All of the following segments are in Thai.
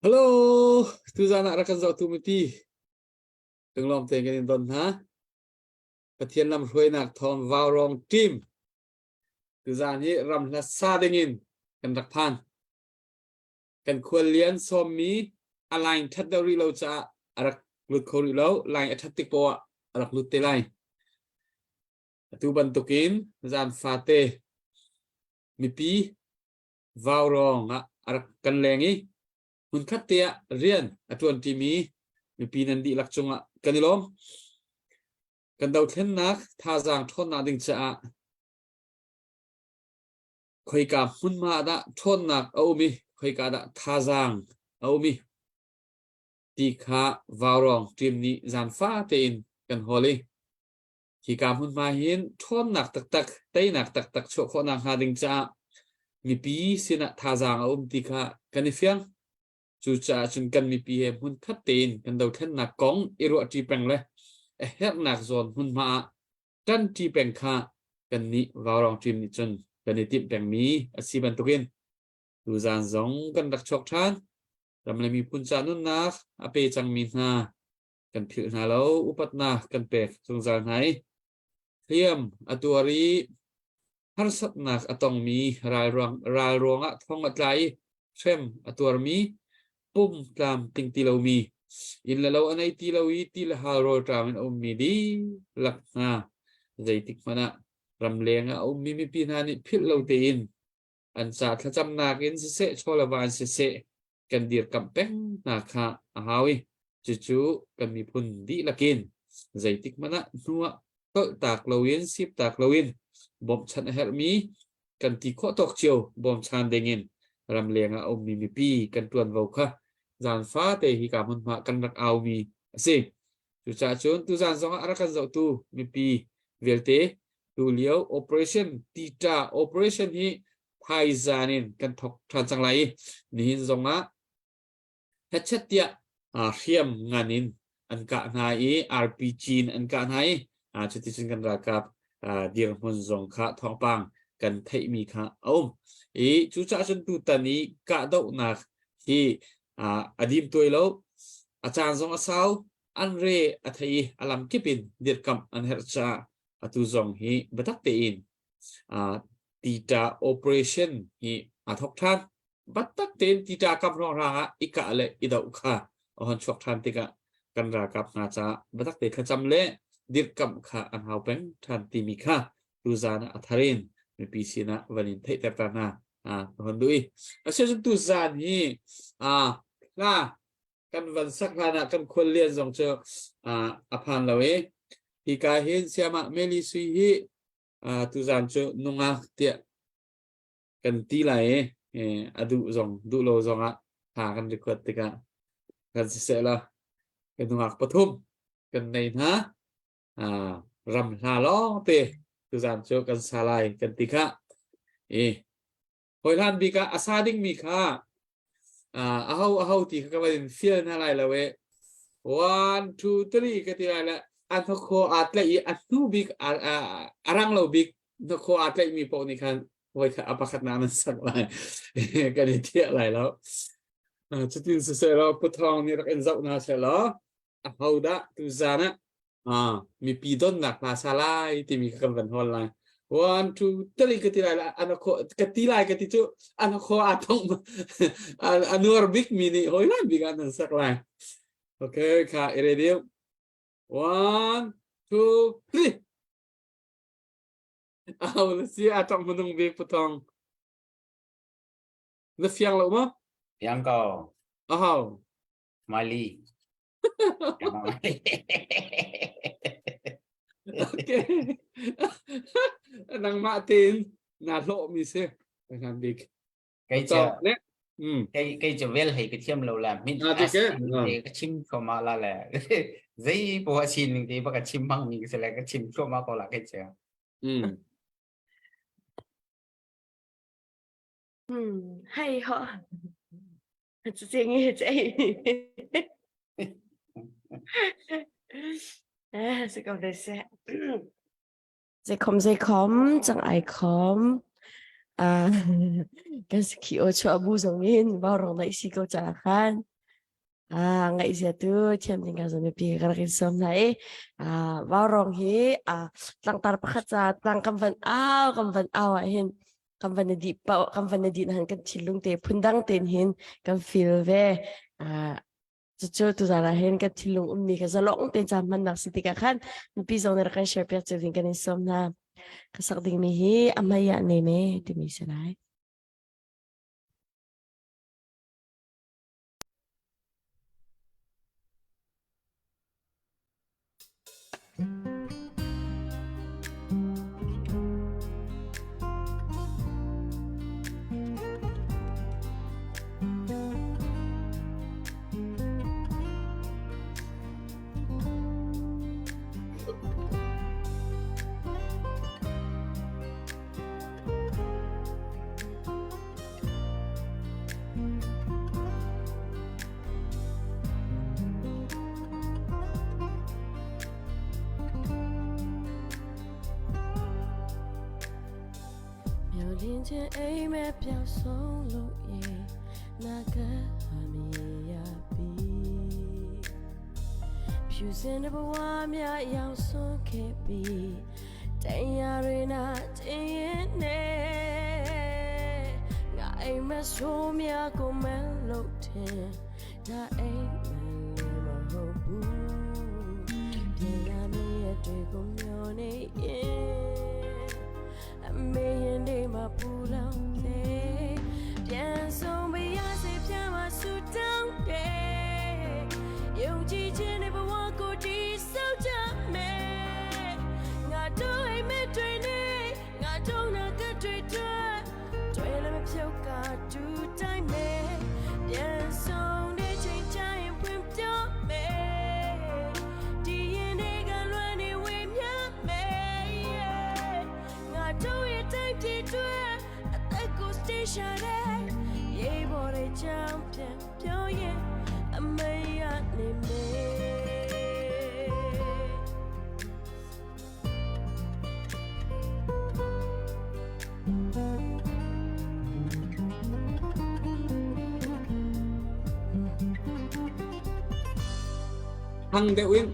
Halo, tu anak rakan zau tu mati. Đừng lòng tiền cái tuần hả? Cái thiên làm huế nạc thon vào rong team. Tu ra nhị ram là sa đinh kan rak phan. Kan khuen liên som mi align thắt đầu ri lâu cha arak lut khori lâu line thắt tik po arak lut te line. Tu bantukin zan fate mi pi vào rong arak kan lengi. Hun khat tia rian atuan ti mi pi nan di lak chunga kanilom kan dau thlen nak tha jang thon na ding cha khoi ka hun ma da thon nak au mi khoi ka da tha jang au mi ti kha warong tim ni jan fa te in kan holi ki ka hun ma hin thon nak tak tak te nak tak tak cho kho na ha ding cha mi pi sina tha jang au ti kha kanifyang chu cha chun kan mi pi hem hun khat tin kan dau thlen nak kong iru ti peng le hết nạc dồn hun ma tan ti peng kha kan ni warong tim ni chun kan ni tip peng mi asi ban tukin tu zan zong kan dak chok than ram le mi pun cha nun nak ape chang mi na kan phil na lo upat na kan pe chung zan hai thiam atuari har sat nak atong mi rai rong a thong atlai threm atuar mi pum tlam ting ti lo mi in la lo anai ti lo i ti la ha ro tra men om mi di lak na zai tik mana ram lenga om mi pi na ni phil lo te in an sa tha cham na kin se chola van se kan dir kam peng na kha a hawi chu chu kan mi phun di lakin zai tik mana nuwa to tak lo in sip tak lo in bom chan her mi kan ti kho tok chiu bom chan dengin ram lenga om mi pi kan tuan vo kha dàn phá tề hi cảm ơn họa căn đặc ao mi si chủ trả chốn tu dàn do ara kan dậu tu mi pi việc tế tu liễu operation tita operation hi thai zanin kan thok than chang lai ni hin zong a hết chất tia khiam nganin an ka na i rpg an ka na i chu ti sin kan ra kap dir hun zong kha thong pang kan thei mi kha om i chu cha chun tu tani ka dau na hi adim tuai lo achan zong asau an re athai alam kipin dir kam an her cha atu zong hi batak te in tita operation hi athok than batak ten tita kap ro ra ika le idau kha on chok than tika kan ra kap na cha batak te khacham le dir kam kha an hau pen than ti mi kha tu zana atharin mi pisina vanin thei ter ta na hon dui ase tu zan hi na kan van sak na kan khol lian zong cho aphan lawe hi ka hin siama meli sui hi tu zan cho nunga tia kan ti lai adu zong du lo zong ha kan record tika kan se la kan nunga pathum kan nei na ram la lo te tu zan cho kan salai kan tika hoi lan bi ka asading mi kha ahau ti ka ba din feel na lai la we 1 2 3 ka ti la an ko atle I an tu big arang lo big no ko atle mi po ni kan hoi ka apakat na man sak lai ka ni ti lai lo chu tin se lo puthong ni rak en zau na se lo ahau da tu zana mi pi don nak na salai ti mi ka kan hol lai 1 2 3 ketilai anako ketilai ketitu anako atong anur big mini hoilan bigan sak lai okay ka ready 1 2 3 si atong menung big putong the fiang lo mo yang kau Mali okay nang Martin na lo mi se nang big cái chợ vel hay cái chiêm lâu làm min cái chim không mà là giấy bộ xin thì bác cái chim măng mình sẽ là cái chim không mà còn là cái chợ hay họ tự nhiên như vậy sẽ còn đây sẽ dây khóm chẳng ai khóm cái khi ở chỗ abu giống như vào rồi lại xí câu trả khan nga isya tu chem tinggal sama pi karakin som na warong hi tlang tar pakhat sa tlang kam van aw hin kam van di pa kam van di han kan thilung te phundang ten hin kam feel ve chu tu zara hin kan thilung ummi ka zalong ten cha man nak siti ka khan pi zong na kan share pek chevin kan som na kasak ding mi hi amaya ne me ti mi sanai连见အိမ်မဲ့ပျောက်ဆုံးလို့ရေနာကဟာမီယာပီဖြူစင်တဲ့ဘဝများရောက်ဆုံးခဲ့ပြီးတရားတွေနာကျင်းရင်နဲ့ငါအိမ်မဲ့ဆိုးများကိုမလို့တယ်ဒါအိမ်မဲ့မဟုတ်ဘူးပြန်လာမည့်အတွေ့ကိုမျောနေရင်မေရင်တွေမှာပူလောင်နေပြန်ဆုံးမရစေပြန်မှာဆူတောင်းတယ်ယုံကြည်ခြင်းနဲ့ဘဝကိုတည်ဆောက်ကြမယ်ငါတို့အိမ်မက်တွေနဲ့ငါတို့နာကတွေတွေ့လည်းမဖြုတ်ကတူတိုင်းမယ်ပြန်ဆုံးတဲ့ချိန်ချရင်ဖွင့်ပြောမယ်ဒီရင်တွေကလွမ်းနေဝေးမြမယ်ငါတို့ရဲ့တိုင်းပြည်တွေအသက်ကို station နဲ့ရေပေါ်တဲ့ချမ်းပြန်ပြောရင်အမေရနေမယ်thằng Đeo Uyên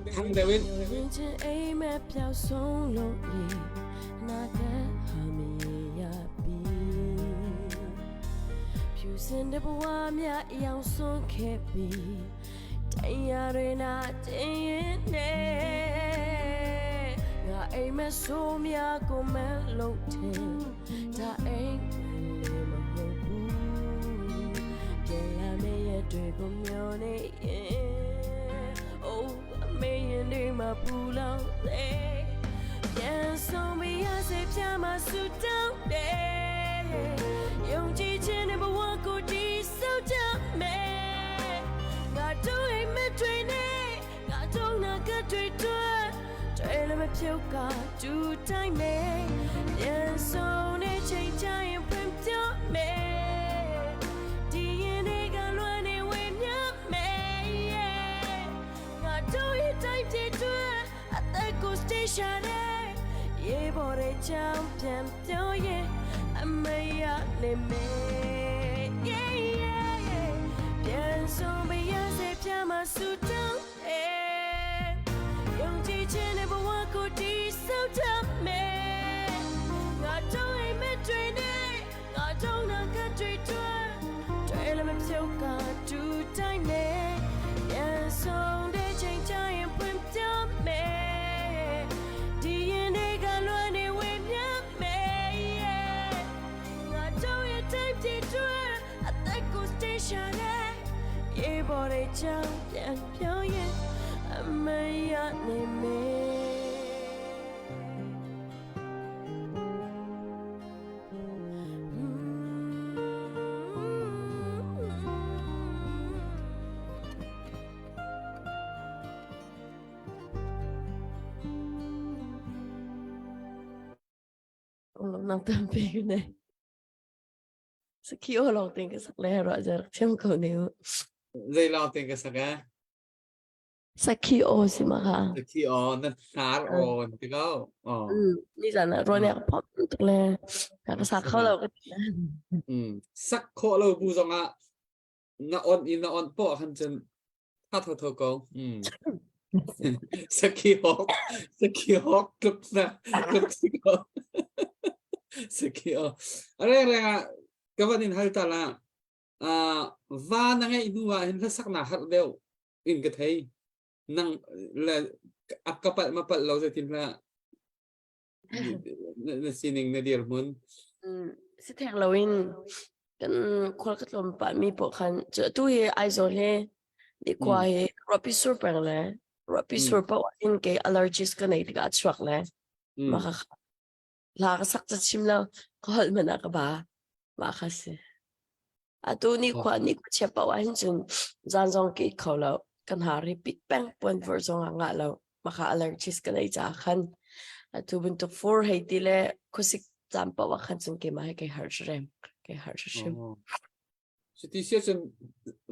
ရင်ချင်အိမ်မက်ပြောက်ဆုံးလို့ရေနာကဟာမီယာပီဖြူစင်တဲ့ဘဝမြအယောင်ဆုံးခဲ့ပြီးတရားတွေနာတင်ရင်နဲ့ငါအိမ်မက်ဆိုးများကိုမလို့တယ်ဒါအိမ်လေးမဟုတ်ဘူးပြန်လာမယ့်ရက်တွေကိုမျောနေရင် Oh, a million day my pool out there. Yeah, so me I say pyama suit down there. Young teacher never walk go deep so down me. Got to aim me training. Got to not get to it. Trail me pure to time me. Yeah, so ne change I am prim to me. DNA got one away me. Time to do at the go station. Ye bought a champion, tell ye, I may name me. Yeah. Then so be as a pyama suit down. Young teacher never walk or tea so tough me. Got to aim at training, got to not get to trail him so got to time me. Yeah, so they change I am prim to me. DNA got one away me. I do your time to do at the go station. Ye bought a champion, I may name me. Nang tampil na. Sa kiyo lang tingin sa klaro ajar siyam ko niyo. dây lo tiền cái sao Sa kiyo si maka. khi nên thár ồn thì có Ni sana ro ne pop tuk le. Ka sa khaw lo ka. sắc khô lâu bu zong à nó on in nó on po han chân ถ้าเท่าก็สกีฮอกกลุกนะกลุกสกีฮอกสกีฮอกอะไรก็วันนี้ฮัลตาละว่านั่งไอ้ดูว่าเห็นสักหนาฮัลเดียวอินก็ไทยนั่งแล้วอักกะปัดมาปัดเราจะทิ้งละในสิ่งในเดียร์มุนสิแทงเราอินกันคนก็ลมปัดมีปกคันเจอตู้เฮไอโซเล่ดีกว่าเฮรอปิสูร์แปลงเลยรอปิสูร์ปะว่าอินเกอลเลอร์จิสกันในที่กัดชวกเลยมาค่ะลาก็สักจะชิมแล้วก็หันมันอักบ้ามาค่ะสิอะตัวนี้กว่าเชื่อปะว่าเห็นจนจานจงกิเขาแล้วกันหารีปิดแป้งปนฟอร์จงอ่ะแล้วมาค่ะอลเลอร์จิสกันในจากคันอะตัวเป็นตัวฟอร์ให้ดีเลยคุสิจำปะว่าคันจงเกมาให้แกหาร์เรมแกหาร์ชิมสุดที่เชื่อจน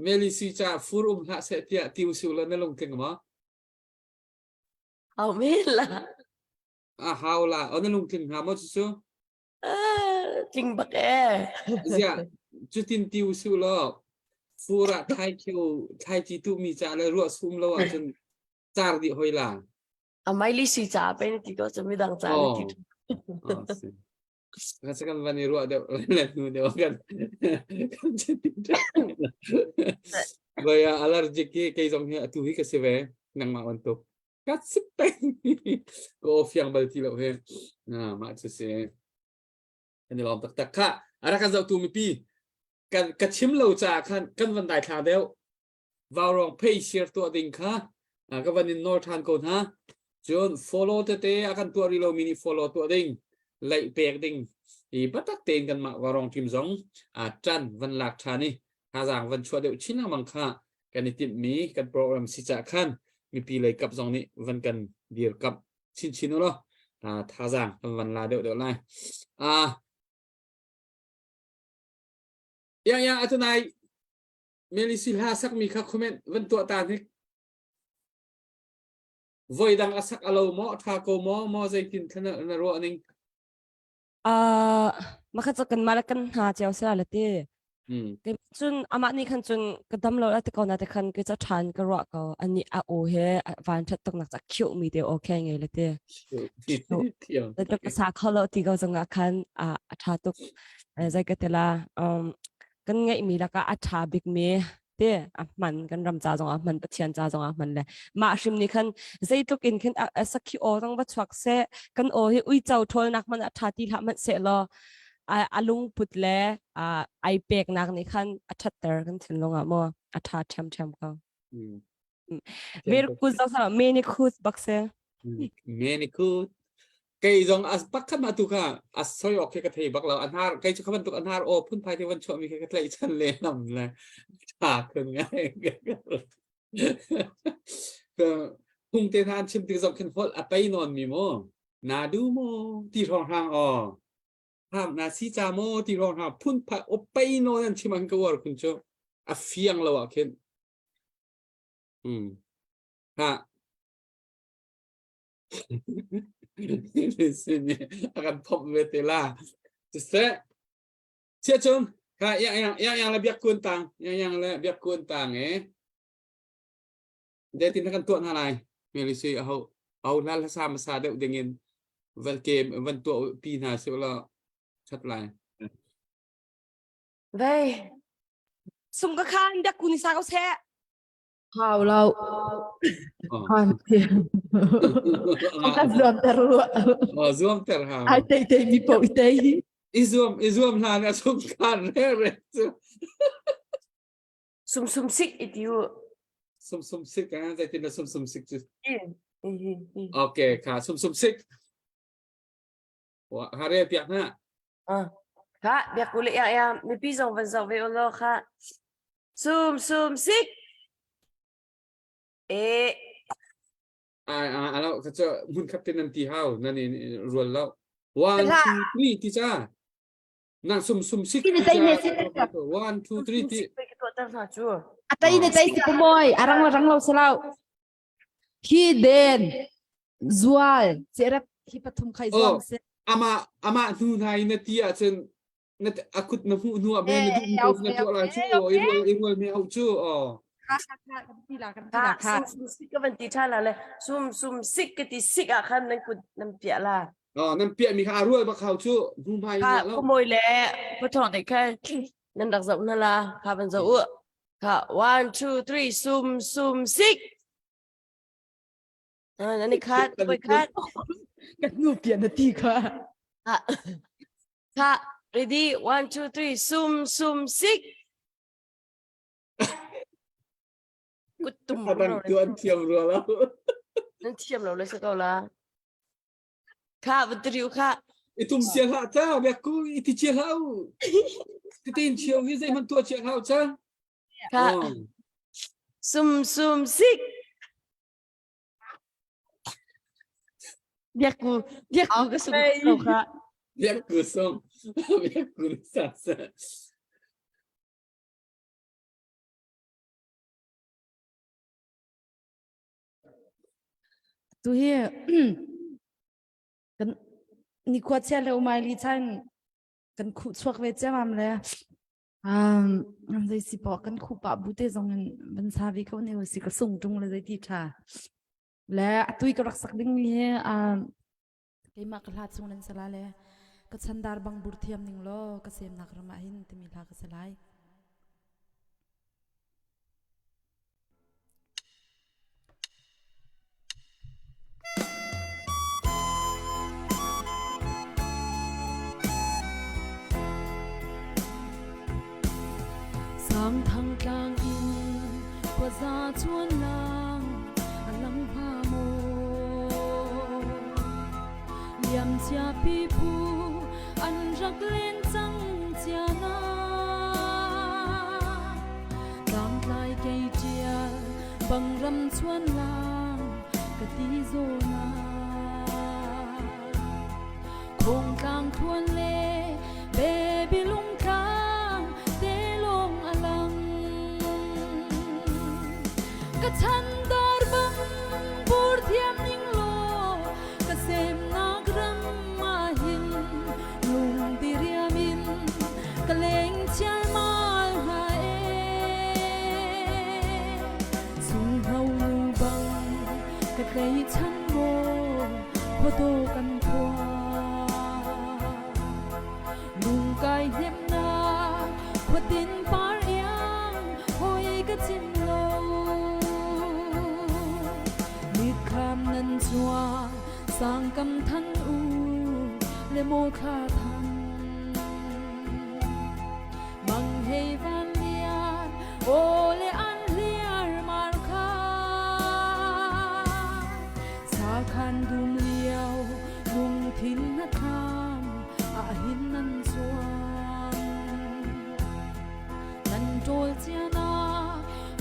เมลิซีจ่าฟูรุมหาเสียที่ติวสิวแล้วนั่นลงถึงมั้งเอาไม่ละฮาวละนั่นลงถึงหามั้งจู่จริงบักเสียจุดที่ติวสิวแล้วฟูระไทยคิวไทยจีตุมีจ่าเลยรัวซุ่มแล้วจนจาร์ดิหอยละไม่ลิซีจ่าเป็นที่ก็จะไม่ดังจ่าเลยที่Rasakan bani ruak dia lalu dia kan jadi baya alergik ke zong he tu hi ke se ve nang ma on to kat sepeng ko fiang bal ti lo he na ma se se ani lom tak tak kha ara kan zau tu mi pi kan chim lo cha kan van dai tha deu vào rong pay share to ding kha ka van in north han ko ha jon follow te akan tu ri lo mini follow to ding lại bẹt đình thì bắt tắc tênกันมาว่ารองทีมสองจันวันหลักฐานนี่หาจางวันชัวเดียวชิ้นละมังค่ากันในทีมนี้กันโปรแกรมสิจะขั้นมีปีเลยกับสองนี้วันกันเดียวกับชิ้นนู้นหรอท่าจางวันลาเดียวไล่ยังอัตนายเมลิซิลฮาสักมีข้อคอมเมนต์วันตัวตานี่วัยดังอาศักอารมณ์ท่าโกมอใจกินขนาดนั้นรัวนึงmakasakan malakan ha jiao sa la ti ke chun ama ni khan chun kadam lo la te ko na te khan ke cha than ka ro ko ani a o he van that tok nak cha khyu mi de okay nge la ti ta tok sa kholo ti go zonga khan a tha tok zai ka te la kan ngai mi la ka a tha big me te man kan ram cha zonga man pathian cha zonga man le ma shim ni khan zai tok in khan sakhi o rang ba chwak se kan o hi ui chau thol nak man a tha ti la man se lo alung put le ai pek nak ni khan a thatter kan thin longa mo a tha tham ka ver ku za sa me ni khus bakse me ni ku cái dòng bắc khắp mà tụ cả soi ok cái thầy bắc là anh har cái chỗ các bạn tụ anh har ô phun phai thì vẫn chọn mình cái thầy chân lên nằm là thả cần ngay hung tên han chim từ dòng khen phật bay non mì mô na du mô tì rong hàng ham na si cha mô tì rong hàng phun phai ô bay non anh chim ăn cái word kun cho phiang lâu à khen ha sini akan pop betela just sia chung ka yang lebih kuntang yang lebih kuntang dia tindakan tuan halai melisi au la sama sada dengan vel game ven tu pina sila chat lai vei sum ka khan dak kuni sa ko se hào lâu hoàn thiện không có zoom terus zoom ter ha ai tây mi po tây zoom là nga sum kan re sum sik itiu sum sik kan dai tin sum sik chứ okay ka sum sik wa hare piak na ka biak uli ya mi pi zong van zong ve lo kha sum sikแล้วก็จะมุนคับเป็นนันทีเฮานั่นนี่รวนแล้ว1 2 3ที่จ้านั่นซุ่มซิกที่จ้า1 2 3ที่atau ini cai si pemoy arang lau selau hiden zual serak hipatum kai zual se ama nu nai na tia chen na akut na hu nu abe na du na tu la chu irwal me au chu ค่ะกันทีละ ค่ะ ค่ะ ซุ่มซิกก็เป็นตีท่าละเลยซุ่มซิกก็ตีซิกอ่ะคันนั่นกูน้ำเปียละ อ๋อน้ำเปียมีข้ารวยมาเข้าชู้ดูไม่ ค่ะ แล้ว ขโมยแล้วพอถอนแต่แค่นั่นดักจับนั่นละค่ะเป็นจะอ้วค่ะ one two three ซุ่มซิกนั่นนี่ค่ะไปค่ะ กันงูเปลี่ยนนาทีค่ะ ค่ะค่ะ ready one two three ซุ่มซิกกูตุ่ม กำลัง เรา ตัวเทียมรัวแล้ว นั่นเทียมเราเลยสักเอาละค่ะบันทึกค่ะ Itu siang hak ta, biarku itu siang hak. Kita siang ni saya mantua siang hak ta. ค่ะ Oh. ซุ่มซิกเรียกกูก็ซุ่มเราค่ะ Biarku song. Biarku sasa. ตัวเฮียกันนี่ขวดเชลเลยมาลีชันกันขุดชวกเวจามเลยเลยสิบอกกันขุปะบุเตจงบันซาวิเขาเนี่ยสิกระส่งจงเลยที่ชาและตุยก็รักสักดิ้งเนี่ยเกมากลาดส่งนั้นสลายเลยก็ชันดาร์บังบุตรเทียมหนึ่งโลก็เสียมนักรมาหินที่มีลากสลาย สร้างทางกลางอินกว่าจะชวนลางอลังพาโมเลี่ยมเชียปีผู้อันรักเล่นจังเจียนาตามลายเกยเจียบังรำชวนลางกะตีโซนาโคงกลางทวนเลเบบีลุงกากะชันดาร์บังบูร์เทียมนิ่งโลกะเซมนักรำมาหินลุงติเรียมินกะเลงเชียร์มาหาเอสุงเฮาลูบังกะเคยชันโมพอโตกันทวาลุงกายเห็บนาพอดินปาร์ยังหอยกะจิมโลคำนั้นชัวสร้างกำทันอูและโมคาทันบังให้ฟันเลียนโอและอันเลียร์มาร์คาสาคันดุมเลียวลุงทินนักามอาหินนั้นสวงนันโจลเจียนา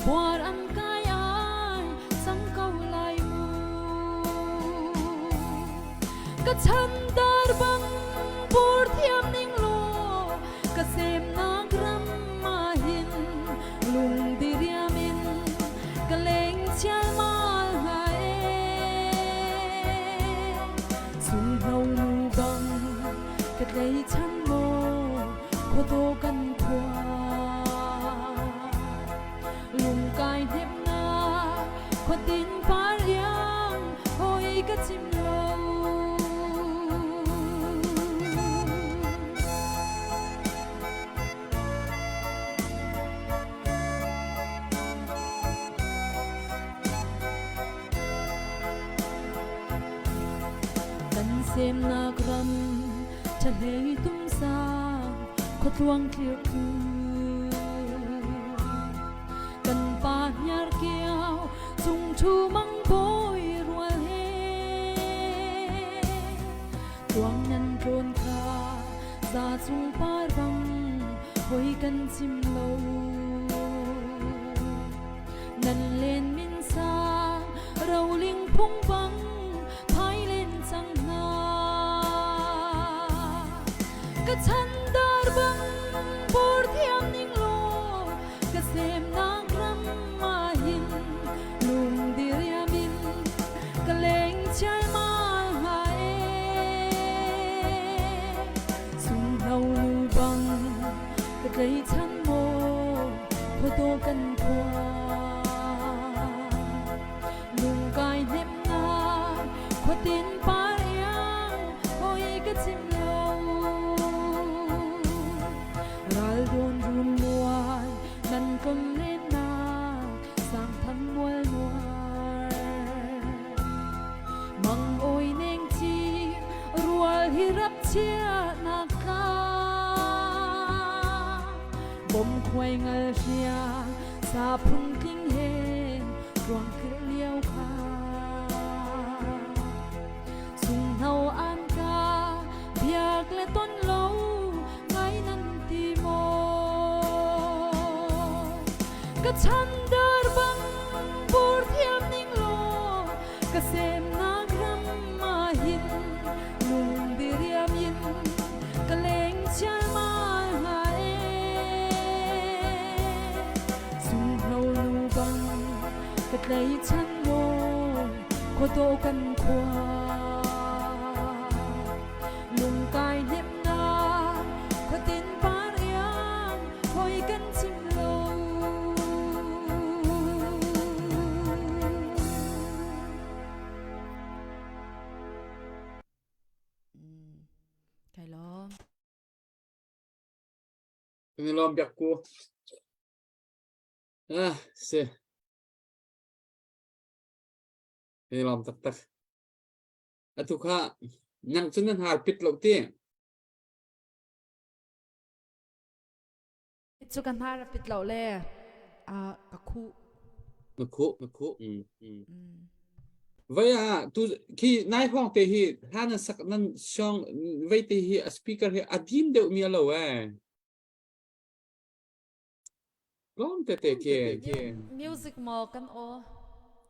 บวรอันกายสังเกาลายกะชันดาร์บังบูร์เทียมนิ่งโลกะเซมนักรำมาหินลุงดิเรียมินกะเลงเชียร์มาหาเอสุนเฮาลูบังกะเลยชันโมโคโตกันควาลุงกายเห็บนาขวดินปาร์ยังหอยกะจิมโลเซมนากรำทะเลตุ้มสางขดวงเคียวคืกันปาดยาร์เกียวจุงชูมังโบยรัวเฮดวงนั้นโดนคาซาจุงปาร์บังหอยกันชิมโลนั่นเล่นมินซาเราลิงพุ่งบังภายเล่นจังกะชันดาร์บังบูร์เทียมนิ่งโลกะเซมนักรำมาหินลุงดิเรียมินกะเลงเชียร์มาหาเอสุงเฮาลูบังกะเคยชันโมพอโตกันควา có tin pa yang ôi cái chim lâu ral đồn run muan nan cầm lên na sang thân mual mual mang ôi neng chi rual hi rap chia na ka bom khoai ngal ria sa phun kinh hen ruang khil liao kha sung hau an ca biak le ton lâu ngay nan ti mo ka chan dar bang bur thiam ning lo ka sem na gram ma hin lung di riam yin ka leng chal ma ha e sung hau lu bang ka tlai chan mo ko to kan khwa lung kai nếp na có tin pa riang hoi kan chim lo cái lo Ini lom biak ku. Se. Ini lom tak tak. Atu kha nang chunan har pit lo ti. chu kan har pit lo le ka khu Nó khu. Vậy à, tu khi nãy hoang te hi han sak nan song vậy te hi a speaker hi adim deu mi alo Lom te ke music mo kan o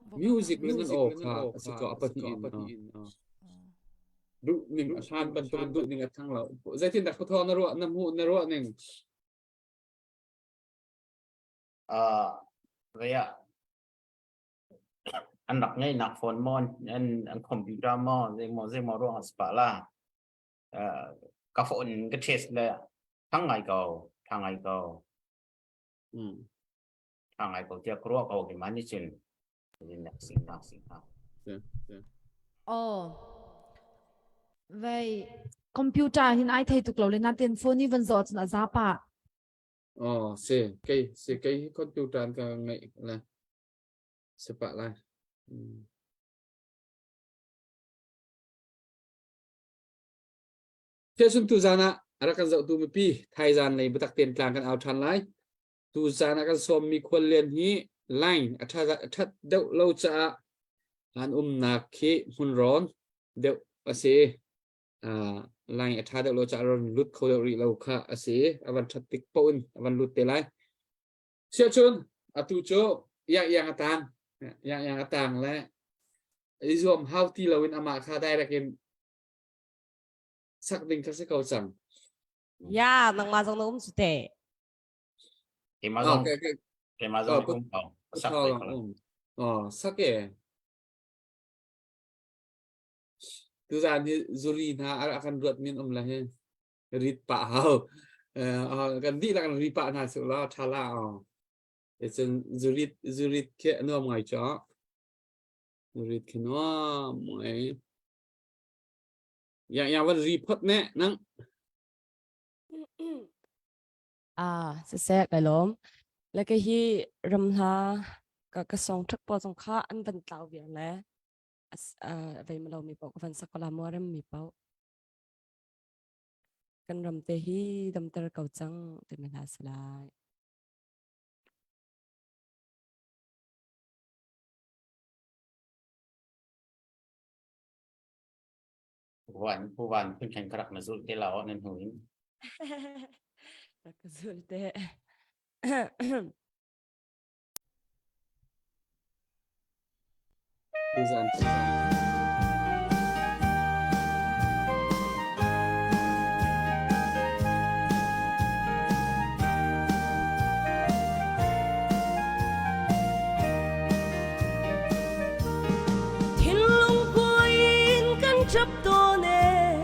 music lengan o kha asiko apati in du ning asan ban to du ning athang lo zai tin dak pho na ro na mu na ro ning vậy à anh đọc ngay nạp phone mon anh computer mon dây mò ruộng spa la các phone cái testเลยทั้งngày cầu thằng ngày cầu chia cua cầu cái máy trên sinh nào vậy computer hiện ai thấy tụi lo lên na tiền phone ni vẫn giọt na giá pa se cái computer ka ngai la sepa la Thế xuân tu zana ara kan zau tu mi pi thai zan nei batak ten tlang kan out than lai tu zana kan som mi khol len hi line athat deu lo cha an na khi hun ron deu ase line athat deu lo cha ron lut kho deu ri lo kha ase avan that tik pon avan lut te lai sia chun atu cho yang atang la izom how ti lo in ama kha dai ra ken xác định các sẽ cầu rằng ya nang ma jong nom su te cái mà giống cũng cầu sắc kể từ ra như Zuri na akan ruột min là he rit pa hao kan di là kan rit pa na sự lo thala để chân Zuri kia nó ngoài chó Zuri kia nó ngoài yang vẫn report nè nang se cái lom là cái hi ram ha cái song thắc po song kha an van tao việc lẽ vậy mà lâu mi bảo van sắc la mua ram mi bảo kan ram te hi dam tar kau chang te me la salaiผู้วันขึ้นแข่งกระดักมาสุดที่เรานั่นหูย resulte Tuzan thiên long quên căn chấp to nè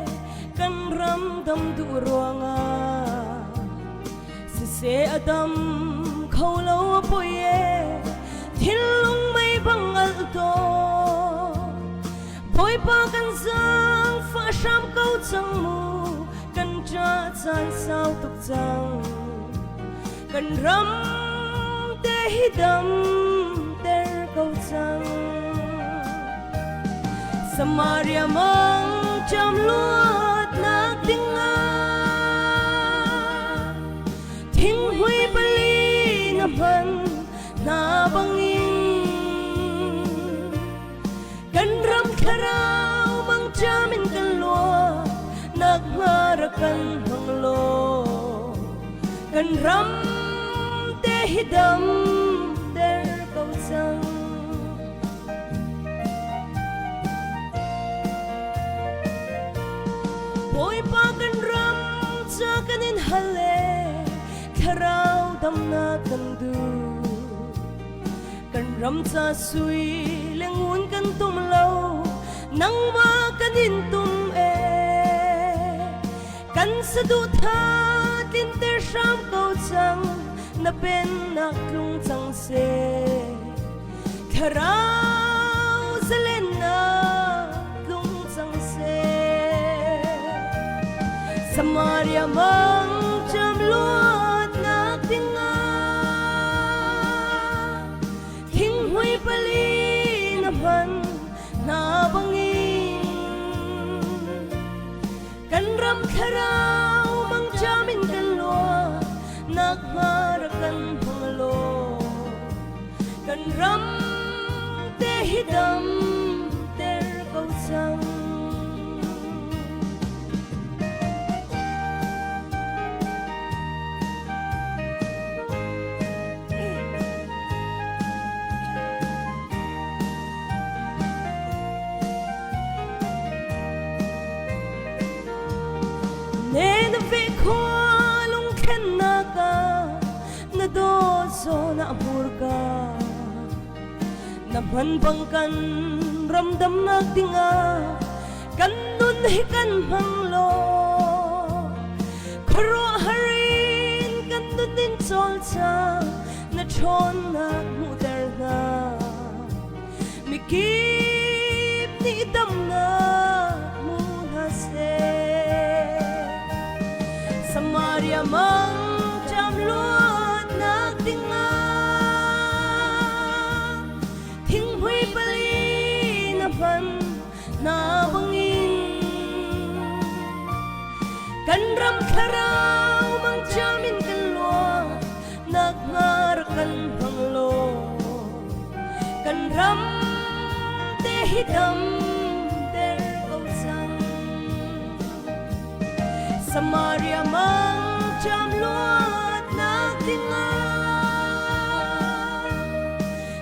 căn râm thâm tu ruanga se adam khâu lâu bôi thiên long mây băng al to bồi bao căn giang pha sham câu chẳng mù căn tra chan sao tục chẳng căn rắm tê hi đâm tê câu chẳng Samaria mang cham luat nak tinga thing hui bali na man na bangin kan ram kharao mang chamin kan lo nak harakan hang lo kan ram te hidam ter câu sang Boy pa kan ram cha kanin hale kharao dam na kan du kan ram cha sui lengun kan tum lo nang ma kanin tum e kan sa du tha tin ter sham câu chang na pen na klung chang se kharao zelena klung chang se Samaria mang cham luat nak tinga thing hui pali na man na bangin kan ram kharao mang chamin kan lo nak harakan phanglo kan ram te hidam ter câu sang nên về khoa lung khen na ka na do so na burka na man bang kan ramdam na tinga kan nun hi kan manglo kharo harin kan nun din chol cha na chon na mu dar na mi kip ni dam na mu na se Samaria mang cham luat nak tinga thing hui pali na ban na bangin kan ram kharao mang chamin kan lo nak ngar kan phanglo kan ram te hidam ter câu sang Samaria mang cham luat nak tinga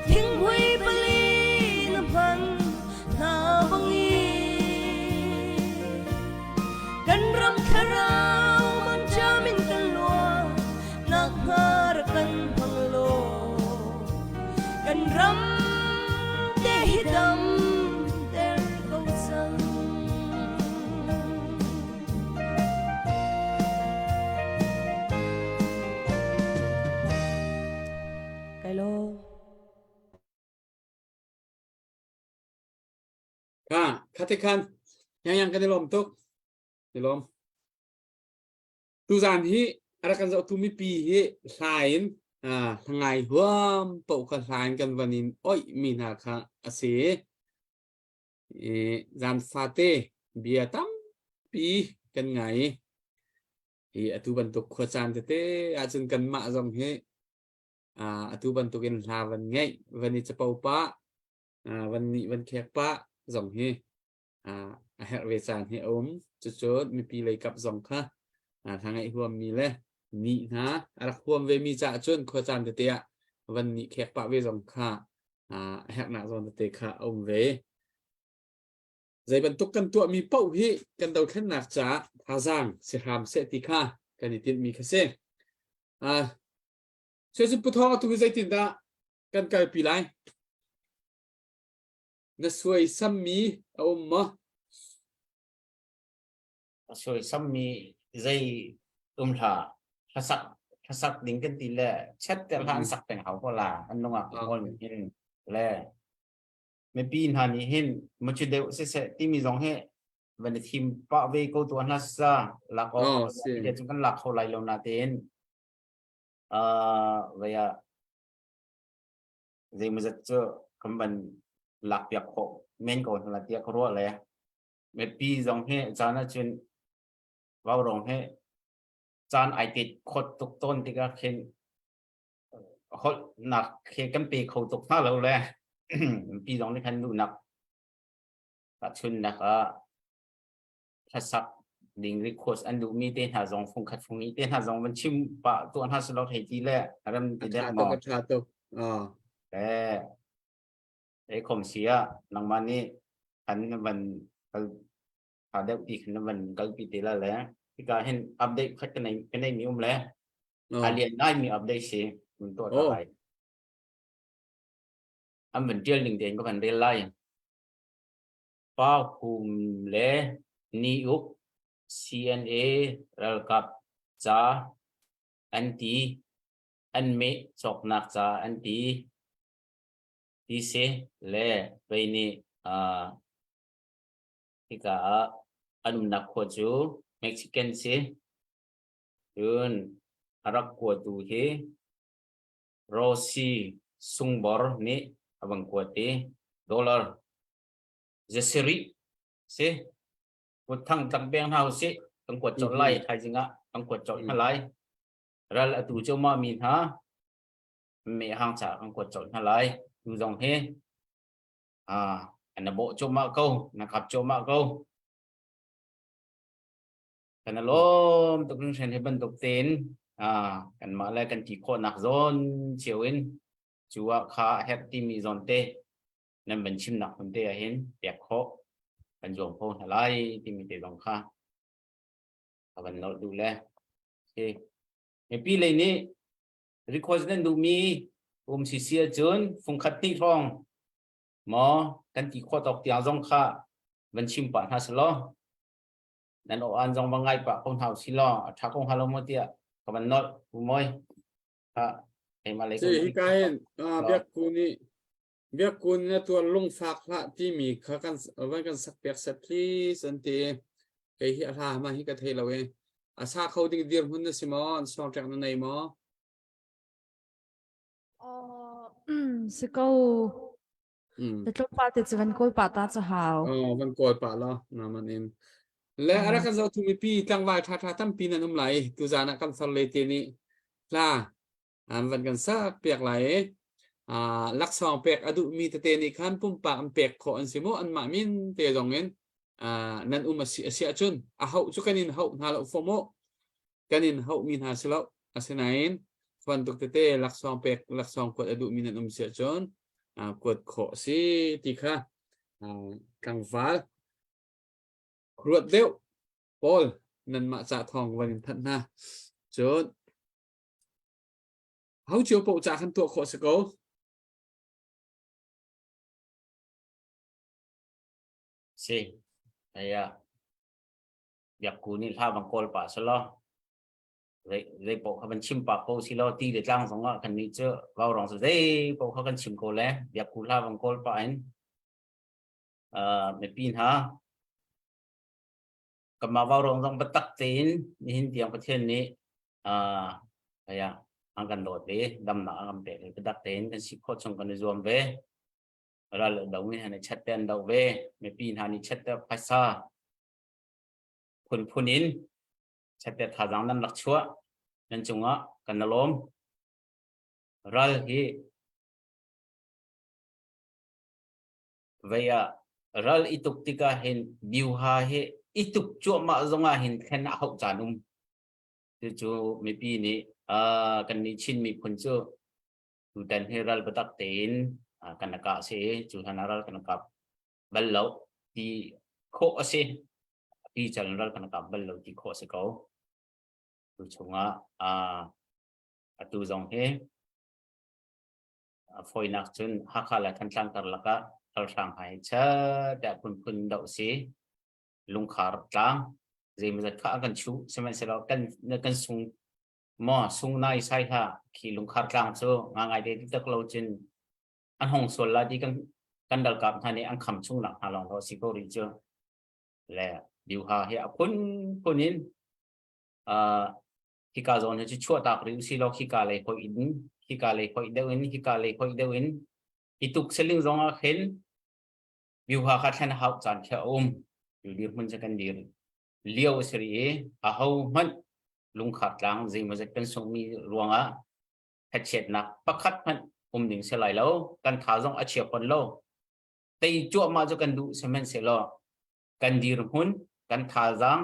thing hui pali na ban na bangin kan ram kharao mang chamin kan lo nak harakan phanglo kan ram te hidam ter câu sang Hello. Katikan yang kan dilom tuk dilom tu zan hi arakan zau tu mi pi hi lain ngai huam to kan lain kan vanin oi mina kha ase zan fate bia tam pi kan ngai hi atu bantuk khochan te ajun kan ma jong he atu bantukin lawan ngai vani chapau pa van khek pa dòng hi hẹn về sàn hi ốm chốt mi pi lấy cặp dòng kha thằng ngày huam mi le nị ha đặc huam về mi dạ chôn khoa sàn tê tê van nị khek pa về dòng kha hẹn nạ dòng tê kha ông về dây bận tục cần tụa mi pau hi cần đầu khăn nạc trả thà giang sẽ hàm sẽ tì kha cần đi tiện mi khá xe sẽ giúp bút ho tu dây tiền đã cần cài pi lại na suy xăm mi ông mà suy xăm mi dây thà sắc đính cái tỷ lệ chất cái hàng sắc thành hậu có là anh đông ạ ngon nhìn lệ ไม่ปีนหานี่เห็นมันจะเดียวเสียที่มีสองเหตุวันนี้ทีมปะเวก็ตัวนัสซาหลักออกเดี๋ยวจุกันหลักเขาไล่ลงนาเตนเวียเดี๋ยวมันจะเจอคำบันหลักเปียกเขาเมนก่อนหลักเปียกเขารู้อะไรไม่ปีสองเหตุจานะจุนว่าร้องเหตุจานไอติดขดตกต้นที่ก็เข็นเขาหนักเข็นกันปีเขาตกหน้าเราเลยปีสองนี่คันดูหนักตัดชุนนะครับถ้าสักดิ่งรีโคสอันดูมีเต้นหาสองฟงขัดฟงนี้เต้นหาสองมันชิมปะตัวหาสล็อตให้ทีแรกเริ่มติดได้หมดแต่ไอ้คมเสียหลังมานี่คันมันพาเด็กอีกคันมันก็ปีติแล้วแหละที่การเห็นอัปเดตขั้นกันในมีแล้วการเรียนได้มีอัปเดตสิมันตัวต่อไปอันเป็นเรื่องหนึ่งเด่นก็เป็นเรื่องไรป้าคุมเล่นิยุก CNA ระกับจ้าอันตีอันเมจอกนักจ้าอันตีที่เสเล่ไปนี่ที่ก็อันนักขวดจูเม็กซิกันเสยืนรักขวดดูเฮโรซี่ซุงบอร์นี่abang kuat dolar jasiri se kuthang tambeng hau se tang kuat chot lai thai jinga tang kuat chot halai ral atu choma min ha me hang cha tang kuat chot halai tu dong he anh bộ choma câu na khap choma câu kana lom tuk sen he ban tuk ten kan ma lai kan ti kho nak zon chiwin chúa khá hết tim mi giòn tê nên mình chim nặng hơn tê ở hen đẹp khó mình dùng phone hay lại tim mi tê bằng khá và mình nói đủ lên ok cái pi này nè record nên đủ mi xì xì chớn phong khát tí thong mà cái chỉ khó đọc tiếng dòng khá mình chim bạn ha slo nên ở an dòng bằng ngay bạn không thảo xí lo thà không halo một tia và mình nói đủ môiที่การเห็นเบียกุนเนี่ยตัวลงฝากละที่มีเขากันวันกันสักเปียกสักทีสันติไอ้เหี้ยท่ามาฮิกะเทเราเองอาซาเขาดิ้งเดียร์หุ่นนั่นสิมอนสองจากนั้นไหนมอสิเขาแต่ทุกปาร์ตี้จะวันโกลปาตาจะหาววันโกลปาละนั่นมันเองและอะไรกันเราทุ่มปีตั้งไว้ท่าตั้มปีนั้นไหลตัวจานักกันสเลตีนี่ล่ะวันกันสักเปียกไหลลักษณะเปียกอดุมีแต่เตนิคันปุ่มปะอันเปียกขออันสิโมอันมามินเตยงเงินนั่นมาเสียจุนเขาจุกันินเขาหาเราฟโมกันินเขามีหาสิเราอาศัยนั้นวันตุกเตลักษณะเปียกลักษณะกดอดุมีนั่นเสียจุนกดขอสิติค่ะกังฟ้ารวดเร็วปอลนั่นมาจากทองวันทันนะจุนเขาเจียวปกจากขันตัวขอสกอสิไอ้อยากกูนี่ท่าบางคนป่าสลอเลยปกเขาเป็นชิมปากโคสิลอตีเดือดจ้างสองคันนี้เจอเราลองสุดเลยปกเขากันชิมโคแล้วอยากกูท่าบางคนป่าไม่ปีนฮะกับมาเราลองต้องไปตักตีนนี่หินเตียงประเทศนี้ไอ้angkan dot be dam na angam pe ke dak ten kan sikho chong kan zoom be ra le dau ni hane chat ten dau be me pin hani chat ta phasa phunin chat ta tha jang nan lak chua nan chunga kan lom ral hi veya ral ituk tika hin biu ha he ituk chu ma zonga hin khen hau chanum chu me pi niกันนี้ชินมีคนเชื่อดูแต่ให้เราไปตักเต็นกันนักเสียจุดนั้นเรากันนักบัลลังที่โคเสียที่จันเรากันนักบัลลังที่โคเสียเขาดูชงดูจงให้ฝอยนักจนหักขาละทันช่างกันละก็เราช่างหายเชื่อแต่คุณเดาเสียลุงขาดกลางจะมันจะข้ากันชูใช่ไหมเสร็จแล้วกันซุงมอซุงนายใช่ค่ะขี่ลุงขาดกลางโซ่งานไงเด็กตะกลจินอันหงส่วนละที่กัน กันดัลกับท่านนี้อังคำชุ่งหลักหาลองทอสิโกริเจอและดิวหาเฮียคนนี้ฮิกาโซนจะชั่วตากริวสิโลฮิกาเลยคอยอินฮิกาเลยคอยเดวินฮิกาเลยคอยเดวินอิตุกเซลิงซองเห็นดิวหาขัดแทนหาวจานเขียวอยู่ดีมันจะกันดีเลี้ยวสิริอาหาวมันลุงขัดล้างจิมันจะเป็นทรงมีรวงเฮ็ดเช็ดนักปักขัดมันหนึ่งเสลายแล้วกันขาซองอาเชียคนโลแต่จั่วมาจะกันดูเสมันเสลอกันดีรหุ่นกันขาจัง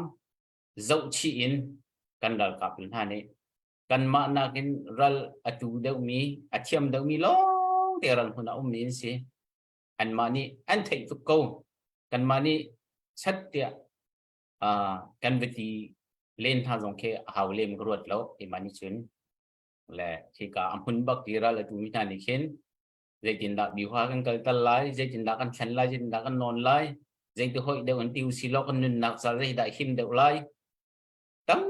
เจ้าชีอินกันดัลกับเป็นท่านี้กันมานักินรัลอตูเดวมีอาเชียมเดวมีล้อเดรันหุ่นมีนสิอันมานี่อันไทยทุกคนกันมานี่ชัดเดียกันวิธีเล่นท่าจงเคหาวเล่มกรวดแล้วที่มานี่ชนและที่กาอัมพุนบักดีรัลอตูมีท่านี้เข็นใจจินดาบิวหากันกันตลายใจจินดากันฉันไล่ใจจินดากันนอนไล่ใจตัวหอยเดวันติวสิโลกันนุนนักซาใจได้หิมเดวไล่ตั้ง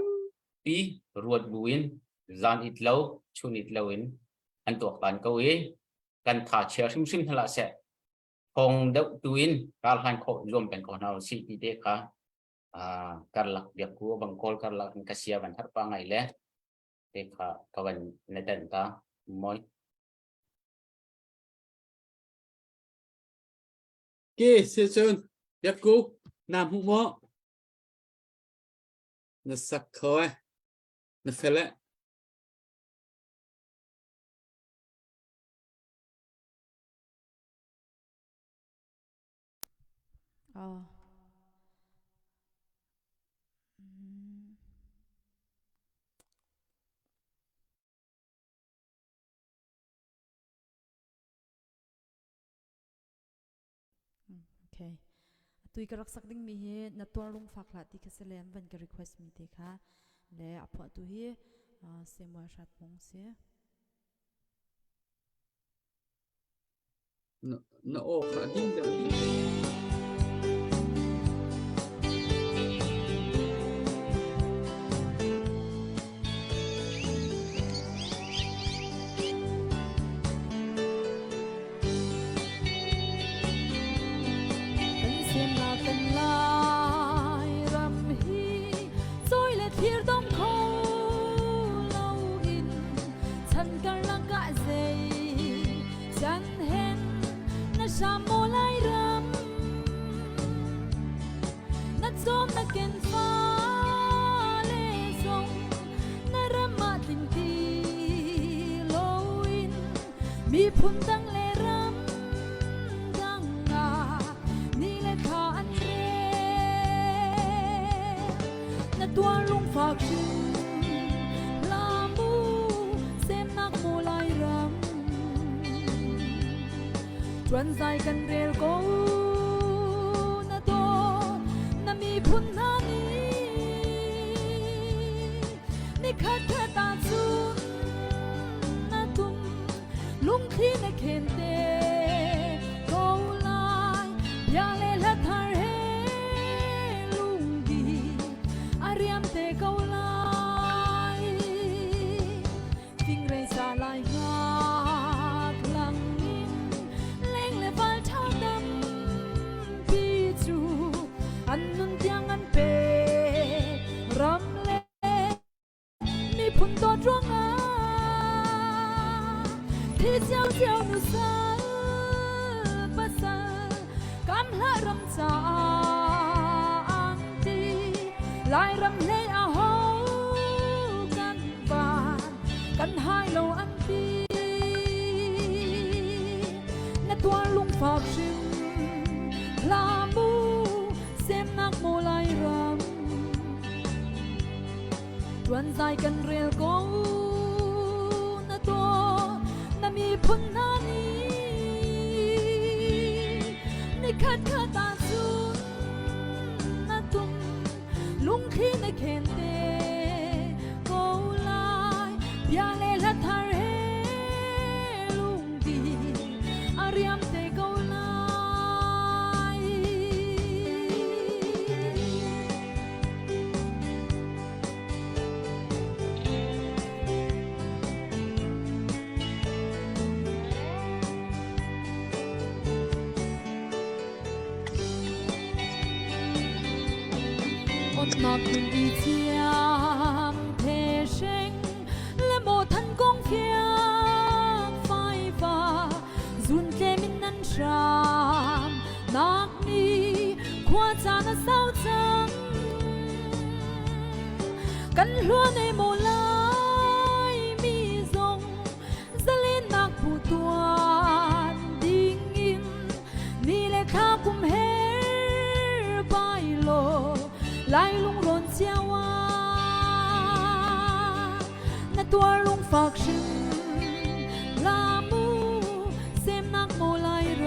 ปีรวดบุญจานอิดเลวชุนอิดเลวินอันตัวกันก็เอกันถ่าเชียร์ซิมทละเสะพงเดวตุวินการหันโครวมเป็นคนเอาสิที่เด็กค่ะการหลักเดียกกูบางคนการหลักกัสเซียบันทัดปังไงเลยเด็กค่ะกวันในเดินตามอยเก้เสียชนเดียกกูนำหัวหม้อนัสักเขานัเฟล อ๋อโอเคตุยกรักสักดิ้งมีเฮนัตัวลุงฝากหลาที่เคสเลมวันก็ request มีเด็กค่ะและอพอตุยเสมัวชัดมงเสีย nó ô khá đinh đỡ đi cần xem là cần lại rầm hi rồi là thiệt đông khâu lâu in chân cần là cả dây chân hen na sa mo lai ram na zom na ken fa le song na rama ting ti lo in mi phun tang le ram dang nga ni le kha an re na tua lung fa chin la mu sem nak mo lai ram chuan zai kan rel ko na to na mi phun na ni khat khat ta chun na tum lung khi na khen te ko lai ya le la thar he lung di ariam te ko lai ting re sa lai ha langอันนุนเตียงอันเปรำเล่มีพุ่นตัวดวงที่เจ้านุสาปัสสากำละรำจางตีลายรำเล่อาโหกันบานกันหายโลอันตีและตัวลุงฝากชิมลามูxem nak mo lai ram tuan zai kan rel ko na to na mi phun na ni khat khat ta chun na tum lung khi na khen te ko lai ya le la thar he lung di ariam te ko 那困一江铁声，และโมทันกองเฟียไฟฟ้าซุนเกมินนันชามนักนี้ควาจานะเศร้าจังกันล้วนในโมลายมีทรงจะเล่นนักผู้ตัวดิ่งอินนี่แหละข้ากุมเฮไปโลไล่ลุงรนเจียวาณตัวลุงฝากชิมลามูเซมนักโมไลร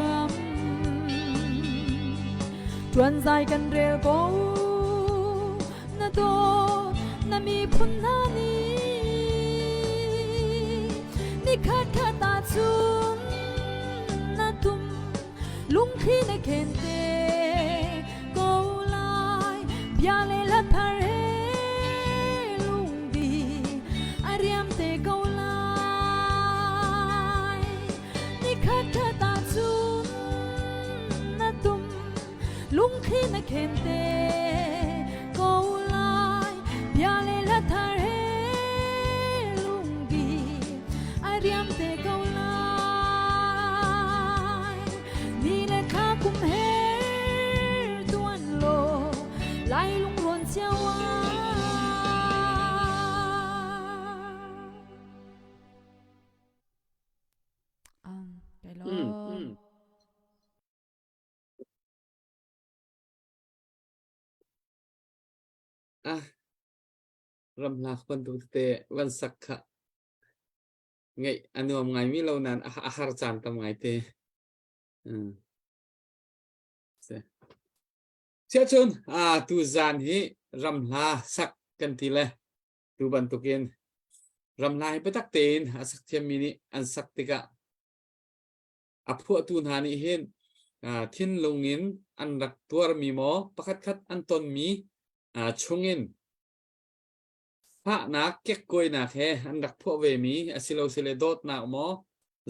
ำจวนใจกันเรียกณตัวน่ะมีพุนนานีนี่ขาดตาจุนณตุมลุงที่ในเคนเตBiale la thare lungi ariam te gaulai ni khata ta chun na tum lung khi na khente gaulai biale la thare lungi ariam te gaulai ni le kha kum he tuan lo lai lung ruan xiao wa cái loรำลาคนตุเตวันสักขะไงอันนู้นไงมีเรานั้นอาหารจานทำไงเตเชื่อชนตูจานฮีรำลาสักกันทีละตูบันตุกินรำลาให้ไปตักเตนสักเทียมมินิอันสักติกะพวกตูนหานิเห็นทินลงเงินอันรักตัวมีหมอประคัดคัดอันตนมีชงเงินพระนักเก็กกอยนักแฮอันรักพวกเวมีสิโลสิเลโดดนักหมอ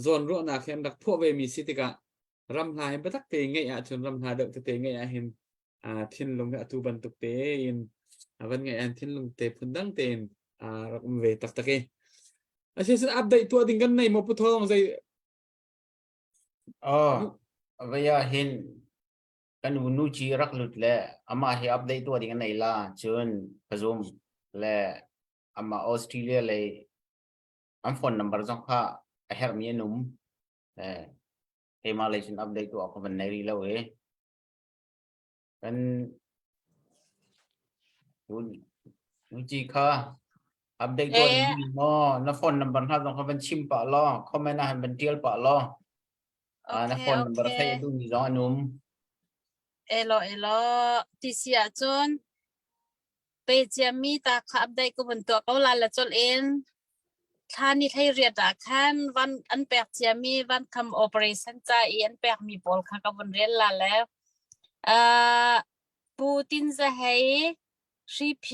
โซนรัวนักแฮอันรักพวกเวมีสิติกะรำลาให้ไปตักเตนไงจนรำลาเด็กเตนไงเห็นทินลงตูบันตุกเตนวันไงทินลงเตพุนดังเตนรักเวตักตะเกเช่นอัปเดตตัวดิ่งกันในมอปุทองใจvaya hin kan unu chi rak lut le ama he update to ding nei la chun pazum le ama Australia le am phone number jong kha a her mi num he Malaysian update to ko ban nei lo e kan unu chi kha update to ding mo na phone number ha jong kha ban chim pa lo comment na han ban tiel pa lo na phone number khay du ni zo anum elo tisia chon pe chami ta kha update ko ban to ko la la chol en thani thai ria da khan van an pek chami van kam operation cha en pek mi bol kha ka ban rel la le putin za hai cp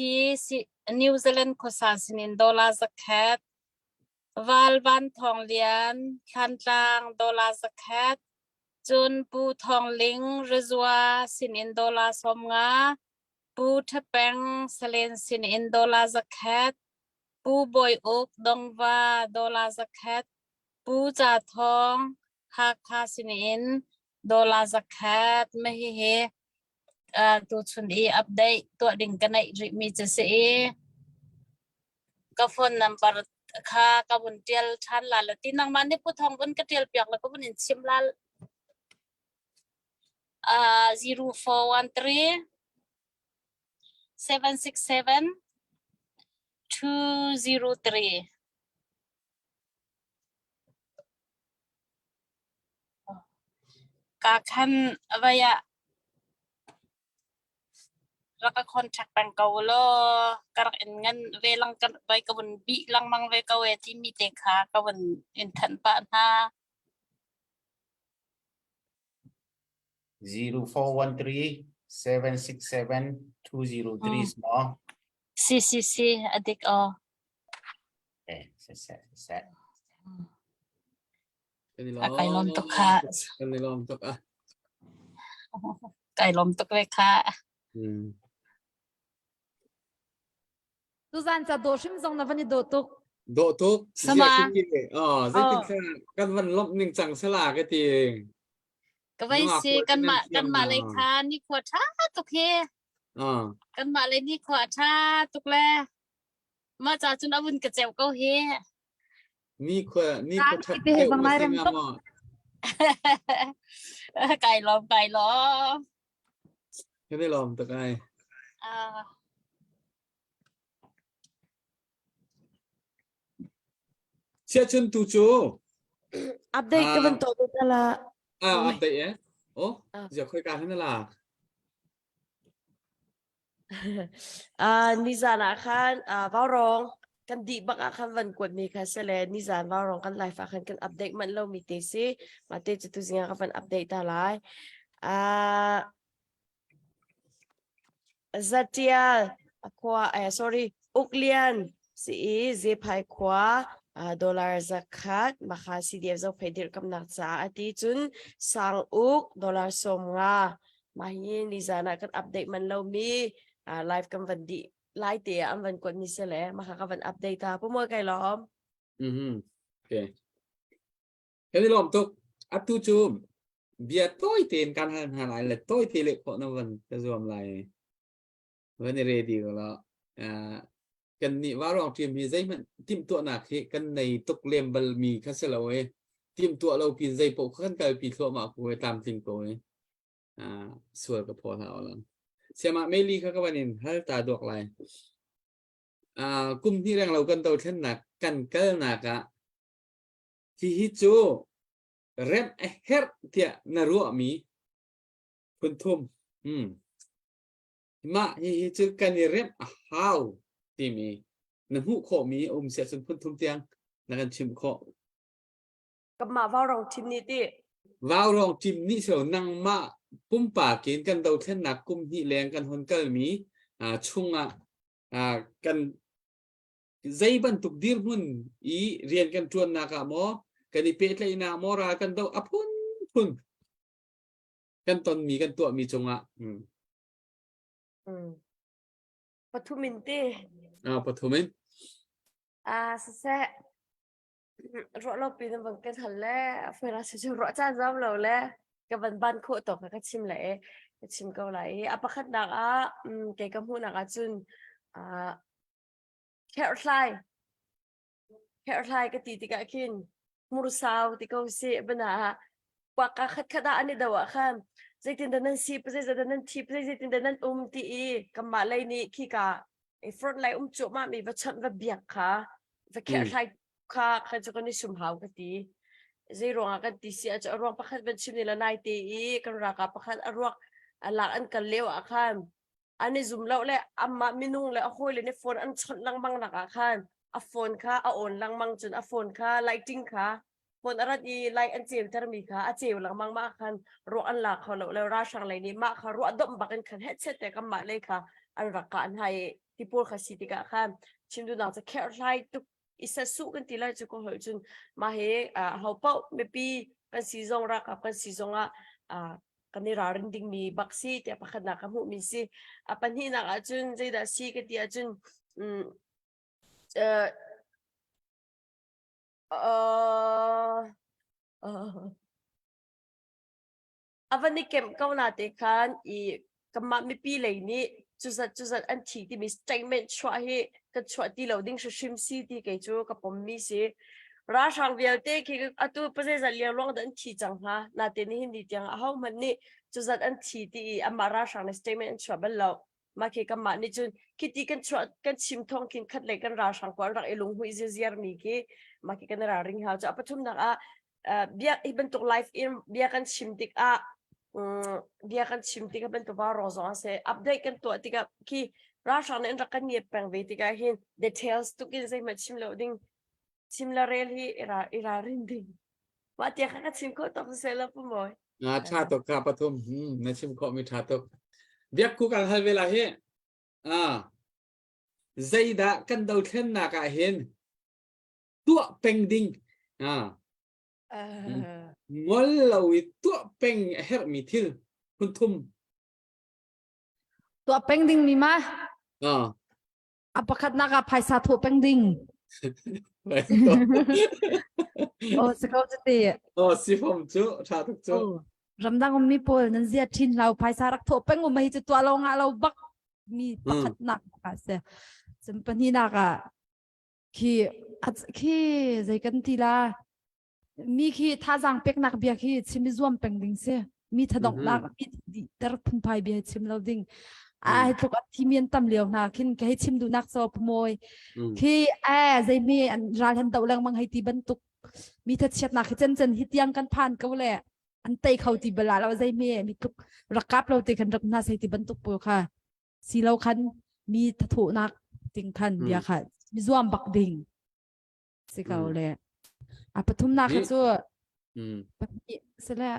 New Zealand ko sa sinin dollar zakat Val ban thong lian khan tang dollar zakat chun pu thong ling rezwa sin in dollar som nga pu thapeng salen sin in dollar zakat pu boy ok dongwa dollar zakat pu cha thong ha kha sin in dollar zakat me he tu chun e update to ding kanai ri mi che se ka phone number kha ka bun tel than la la tin nang man ni pu thong bun ka tel piak la ka bun in sim la 0413 767 203 ka khan vaya raka contract bang kau lo karak ngan ve lang kan vai ka bun bi lang mang ve ka we ti mi te kha ka bun in than pa na 0413 767 203 small si adik o set kai lom to kha kan lom to kai lom to ve kha tu zan cha do shim zong na vani do tuk độ thuốc Sama. dây tin xa căn văn lộng ninh chẳng sẽ là cái tiền ก็ไว้สิกันมาเลยค่ะนี่ขวดชาตุกเฮ กันมาเลยนี่ขวดชาตุกแลมาจากจุนอวุนกระเจ้าเก้าเฮ นี่คือชัด Kita he bang lai ram tok ไก่ล้อม cái này lòm từ cái อ่า chia chân tu chú update ka ban to ta la update ấy ô À. giờ khơi cả thế này là ni zan a khan vào rong kan di bak a khan van kwat mi kha sele ni zan vào rong kan live a khan kan update man lo mi te si ma te chu tu zinga ka van update ta lai zatia akwa sorry uklian si ze phai khwa dollar zakat makha CDF zo phedir kam nak cha ati chun sang uk dollar som nga mahin ni zana kan update man lo mi live kam van di lai te am van kwat mi sele makha ka van update ta pu mo kai lom ok cái này lòm tục tu chú bia tôi tiền căn hàng lại là tôi thì lệ họ nó vẫn cái dùm lại vấn đề ready rồi đó cần nị vào rong tìm thì dây mình tìm tụa nạc thì cần này tục liềm bal mì khá sẽ lâu ấy tìm tụa lâu pin dây bộ khăn cái pin tụa mà của tam tình của ấy sửa cái phò thảo lắm xem mà mấy ly các bạn nhìn hơi ta được lại cungที่เรากันตัวเช่นหนักกันเกินหนักอะที่ฮิจูเร็บเฮร์เทียนรัวมีคุณทุ่มมาฮิจูกันเร็บฮาวที่มีน้ำหูโคมีเสียสุนพุ่นทุ่มเตียงนักการชิมโค กับมาvào rong team ni ti ว้าวรองจิมนี่เสียวนังมาปุ่มปากกินกันตัวเช่นหนักกุมที่แรงกันคนเกิลมีช่วงกันใจบันทุกดีหุ่นเรียนกันจวนนักหมอกันอีเป็ดเลยนะมอรากันตัวพุ่นกันตอนมีกันตัวมีจงปทุมินติ ปฐมิน สะรอเราปีนบังกันทันแล้วเวลาจะรอจ้าจอมเราแล้วกับบ้านโคตกก็ชิมเลยก็ชิมเกาไหลปะคัดนักเกี่ยวกับหูนักจุนแคร์ไลก็ตีติกะกินมูรุสาวติกาเสียบนะปากคัดอันนี้ดาวข้ามใจตินดันนั้นซีใจตินดันนั้นทีใจตินดันนั้นตีกับมาเลยนี่ขี้กาฟรอนไลจุมามีวัชระเบียกค่ะแคร์ไลข้าจะกันในชุมหาวกันตีใจรวงกันตีเสียจะรวงประคัดเป็นชิมนี่ละนายตีกันรักประคัดรวงหลักอันกันเลวข้ามอันนี้ซุ่มแล้วแหละอามามินุ่งเลยโอ้ยเลยในโฟนอันชัดลังมังหนักข้ามโฟนค่ะโอนลังมังจนโฟนค่ะไลติ้งค่ะโฟนอะไรดีไลอันเจียวเทอร์มีค่ะเจียวลังมังมากคันรวงอันหลักเขาแล้วราชังเลยนี่มากค่ะรวงดมบักกันคันเฮ็ดเสร็จแต่ก็มาเลยค่ะอันรักกันให้ที่พูดค่ะสิติกะข้ามชิมดูหนังจะแค่ไรตุกอิสระสุกันทีละจุกหัวจนมาเฮเขาเป้าไม่ปีกันซีซองรักกันซีซองกันนี่รารินดิ้งมีบักซี่แต่ประคันนักหูมีซี่ปัญหานักจุนใจดาซี่กันที่จุนวันนี้เก็บก้าวหน้าเด็กขันกำมัดไม่ปีเลยนี่จุดอันที่ที่มี statement ช่วยให้กันช่วยที่เราดิ้งชิมซีที่เกี่ยวกับผมมีสิราชาเวียเต้คือตัวประเทศเลี้ยงร้องดันที่จังฮะนาเตนี่หินดีจังเขามันนี่จุดอันที่อามาราชาใน statement ช่วยเป็นเรามาคือกำมัดนี่จุนคิดที่กันช่วยกันชิมทองกินขัดเลยกันราชากว่ารักเอลุงหุยเจียร์มีกี่มาคือกันราริงเขาจะประชุมนักเบียอีเป็นตัวไลฟ์อินเบียกันชิมติกเบียกันชิมติกเป็นตัวว่าโรซอนเซอัปเดตกันตัวติกที่ราชาเนี่ยรักกันเงียบแปลงเวติกเห็น details ตุกินใจมันชิมแล้วดิ้งชิมละเรลฮีอิรารินดิ้งว่าเตียกันชิมก็ต้องเซลล์ปุ่มบ่อยชาตกกับปฐมในชิมก็มีชาตกเบียกูกันฮัลเวลาเฮใจดะกันดาวเทนนักเห็นตัวเป็งดิ้งงอลเราตัวเป็งเฮร์มิทิลคุณทุ่มตัวเป็งดิ้งมีมา apa kat nak apa satu pending ไปต่อ oh sekau jete โอ้สิผมจุชาทุกจุ oh ramdang mi pol nan zia thin lau phai sa rak tho peng um hi chu tua lo nga lo bak mi pakat nak ka se sempani naka khi zai kan ti la mi khi tha jang pek nak bia khi chimi zuam pending se mi thadok nak mi di ter phun phai bia chim lo ding ai tuk at thimian tam leo na khin ka hi chim du nak so pmoi khi zai mi an ral han dau lang mang hai ti ban tuk mi that chat na khi chen chen hi tiang kan phan ka le an tei khau ti bala lo zai mi tuk rakap lo te kan rak na sai ti ban tuk po kha si lo khan mi thathu nak ting khan bia kha mi zuam bak ding si ka le a pathum na kha chu อืม se le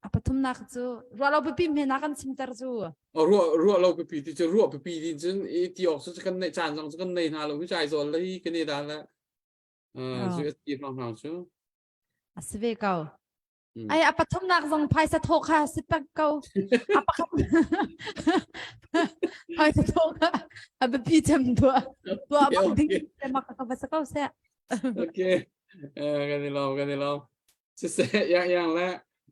a pathum na kha chu ro lo pi me na kan sim tar chu อ๋อรัวเราไปปีที่จะรัวไปปีที่จะที่ออกสักกันในจานสองสักกันในนาเราวิจัยส่วนเลยกันนี่ได้ละช่วยตีฟังฟังช่วย a se ve ka ai a pathum nak zong phai sa thok kha sit pak ko a pakhat phai sa thok kha a be pi cham to bak ding te mak ka ba sa ko se โอเคกันนี่เราจะเสียอย่างละ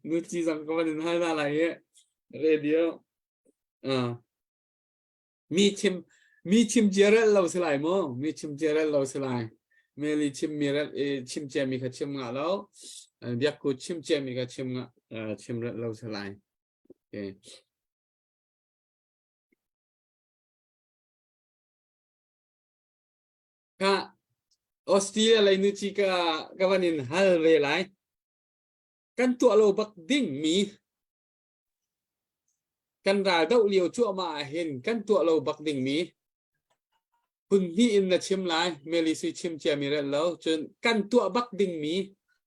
นูจีสังก็มันให้อะไรเงี้ยเรดิโอมีชิมเจอร์เราสลายมั้งมีชิมเจอร์เราสลายเมลีชิมมีร์ชิมเจมีกับชิมงะแล้วเดี๋ยวกูชิมเจมีกับชิมงะชิมเราสลายโอเคค่ะออสเตรเลียอะไรนูจีกับวันนี้ฮัลเวลายกันตัวเราบักดิ้งมีกันรายเต้าเลียวชั่วมาเห็นกันตัวเราบักดิ่งมีคุณนี่อินนะชิมไลเมลิซิชิมเจมีเรแล้วจนกันตัวบักดิ่งมี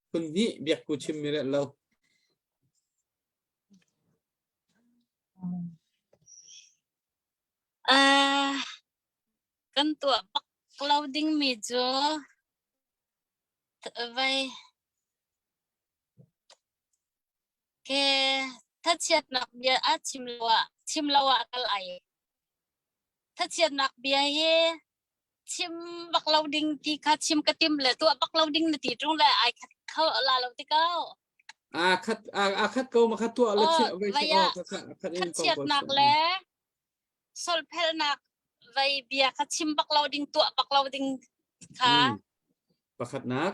คุณนี่เบียกกูชิมมีเรแล้ว กันตัวบักเราดิ้งมีจ้ะไว้แค่ถ้าเชียดนักเบียร์ชิมละวะกันไอถ้าเชียดนักเบียร์เฮชิมบักเราดิ้งที่คัดชิมกระติมเลยตัวบักเราดิ้งนาทีตรงเลยไอคัดเข้าลาเราที่เก้าคัดเกามาคัดตัวแล้วเชียไว้ที่ออกคัดเอง ถ้าเชียดนักแล้วโซลเพลนักไว้เบียร์คัดชิมบักเราดิ้งตัวบักเราดิ้งค่ะประคัดนัก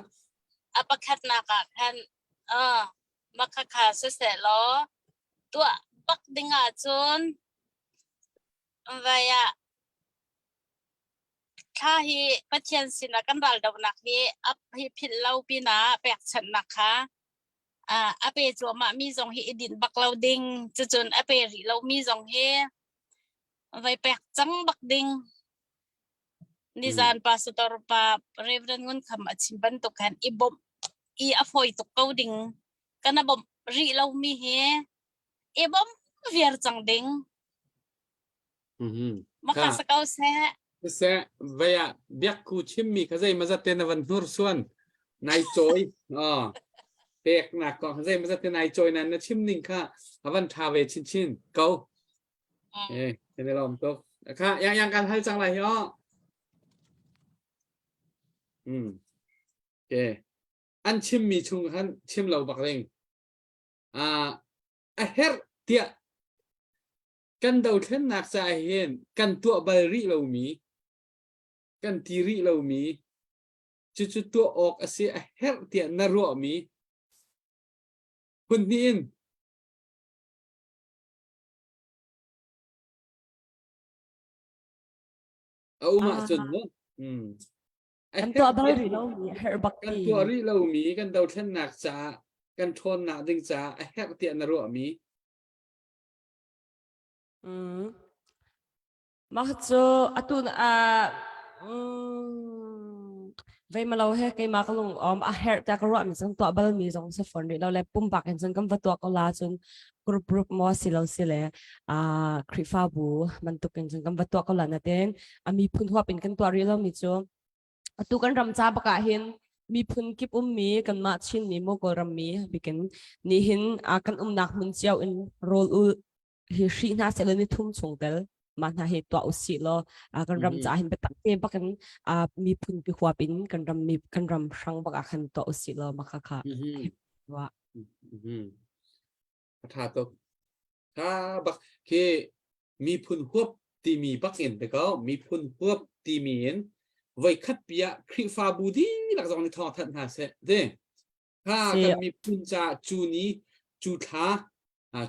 ประคัดนักอะคันมาค่ะเสร็จแล้วตัวบักดิ้งอาจนไว้ถ้าฮีปัจเจียนสินะกันบาลดาวนักฮีฮีผิดเราปีนะแปลกฉันนะคะเปจัวมามีสองฮีดินบักเราดิ้งจนเปรีเรามีสองฮีไว้แปลกจังบักดิ้งนิจานปาสตอร์ปาเรเวรนงุนคำอชิมบันตุกันบมอฟอยตุกเกาดิ้งกันบมรีเรามีฮีบมเวียร์จังดิ้งมาค่ะสกาวเซ่เสะเวียเบียกกูชิมมีเขาใจมาจะเต้นวันนูร์ส่วนนายจอยเปียกหนักก่อนเขาใจมาจะเต้นนายจอยนั้นนะชิมนิ่งค่ะวันทาเวชินเกาเป็นลมตกค่ะยังการให้จังไรเหรอโอเคอันชิมมีชุงฮันชิมเราบักเร่งเฮร์เตียกันเดาเท่นนักใจเห็นกันตัวใบริเรามีกันทีริเรามีจุดตัวออกเสียเฮร์เตียนรัวมีคุณนี่อินเอามาจนเนาะกันตัวใบริเรามีเฮร์บัก กันตัวริเรามีกันเดาเท่นนักจ้ากันทนหนักดึงจ้าเฮร์เตียนรัวมีมาจูตุนเวมาเราให้กี่มาก็ลงเฮร์จากรัวมีสังตัวบัลมีสองสฟอนเราเลยปุ่มปากกันจนกันวัตัวก็ลาจนกรุ๊ปมอสิเราสิเลยคริฟาบูมันตุกันจนกันวัตัวก็ลานั่นเองมีพุ่นหัวเป็นกันตัวเรียเรามีจูตุกันรำจ้าปากเห็นมีพุ่นกิบมีกันมาชินมีโมกรำมีบิกันนี่เห็นกันนักมันเจ้าอินโรลฮิชิน่าเสลนิทุ่มชงเตล มันหาเหตุตัวอุสิโลกันรำจ่าเห็นไปตัดเต็มปะกันมีพุนปีหัวปินกันรำมีกันรำช่างปะกันตัวอุสิโลมาค่ะว่าถ้าตกถ้าบักเคมีพุนหัวตีมีบักเอ็นไปก็มีพุนหัวตีมีเอ็นไว้คัดเปียคริฟาบูดีหลักจากนี้ทอทันหาเสเด้ถ้ากันมีพุนจ่าจูนี้จูท้า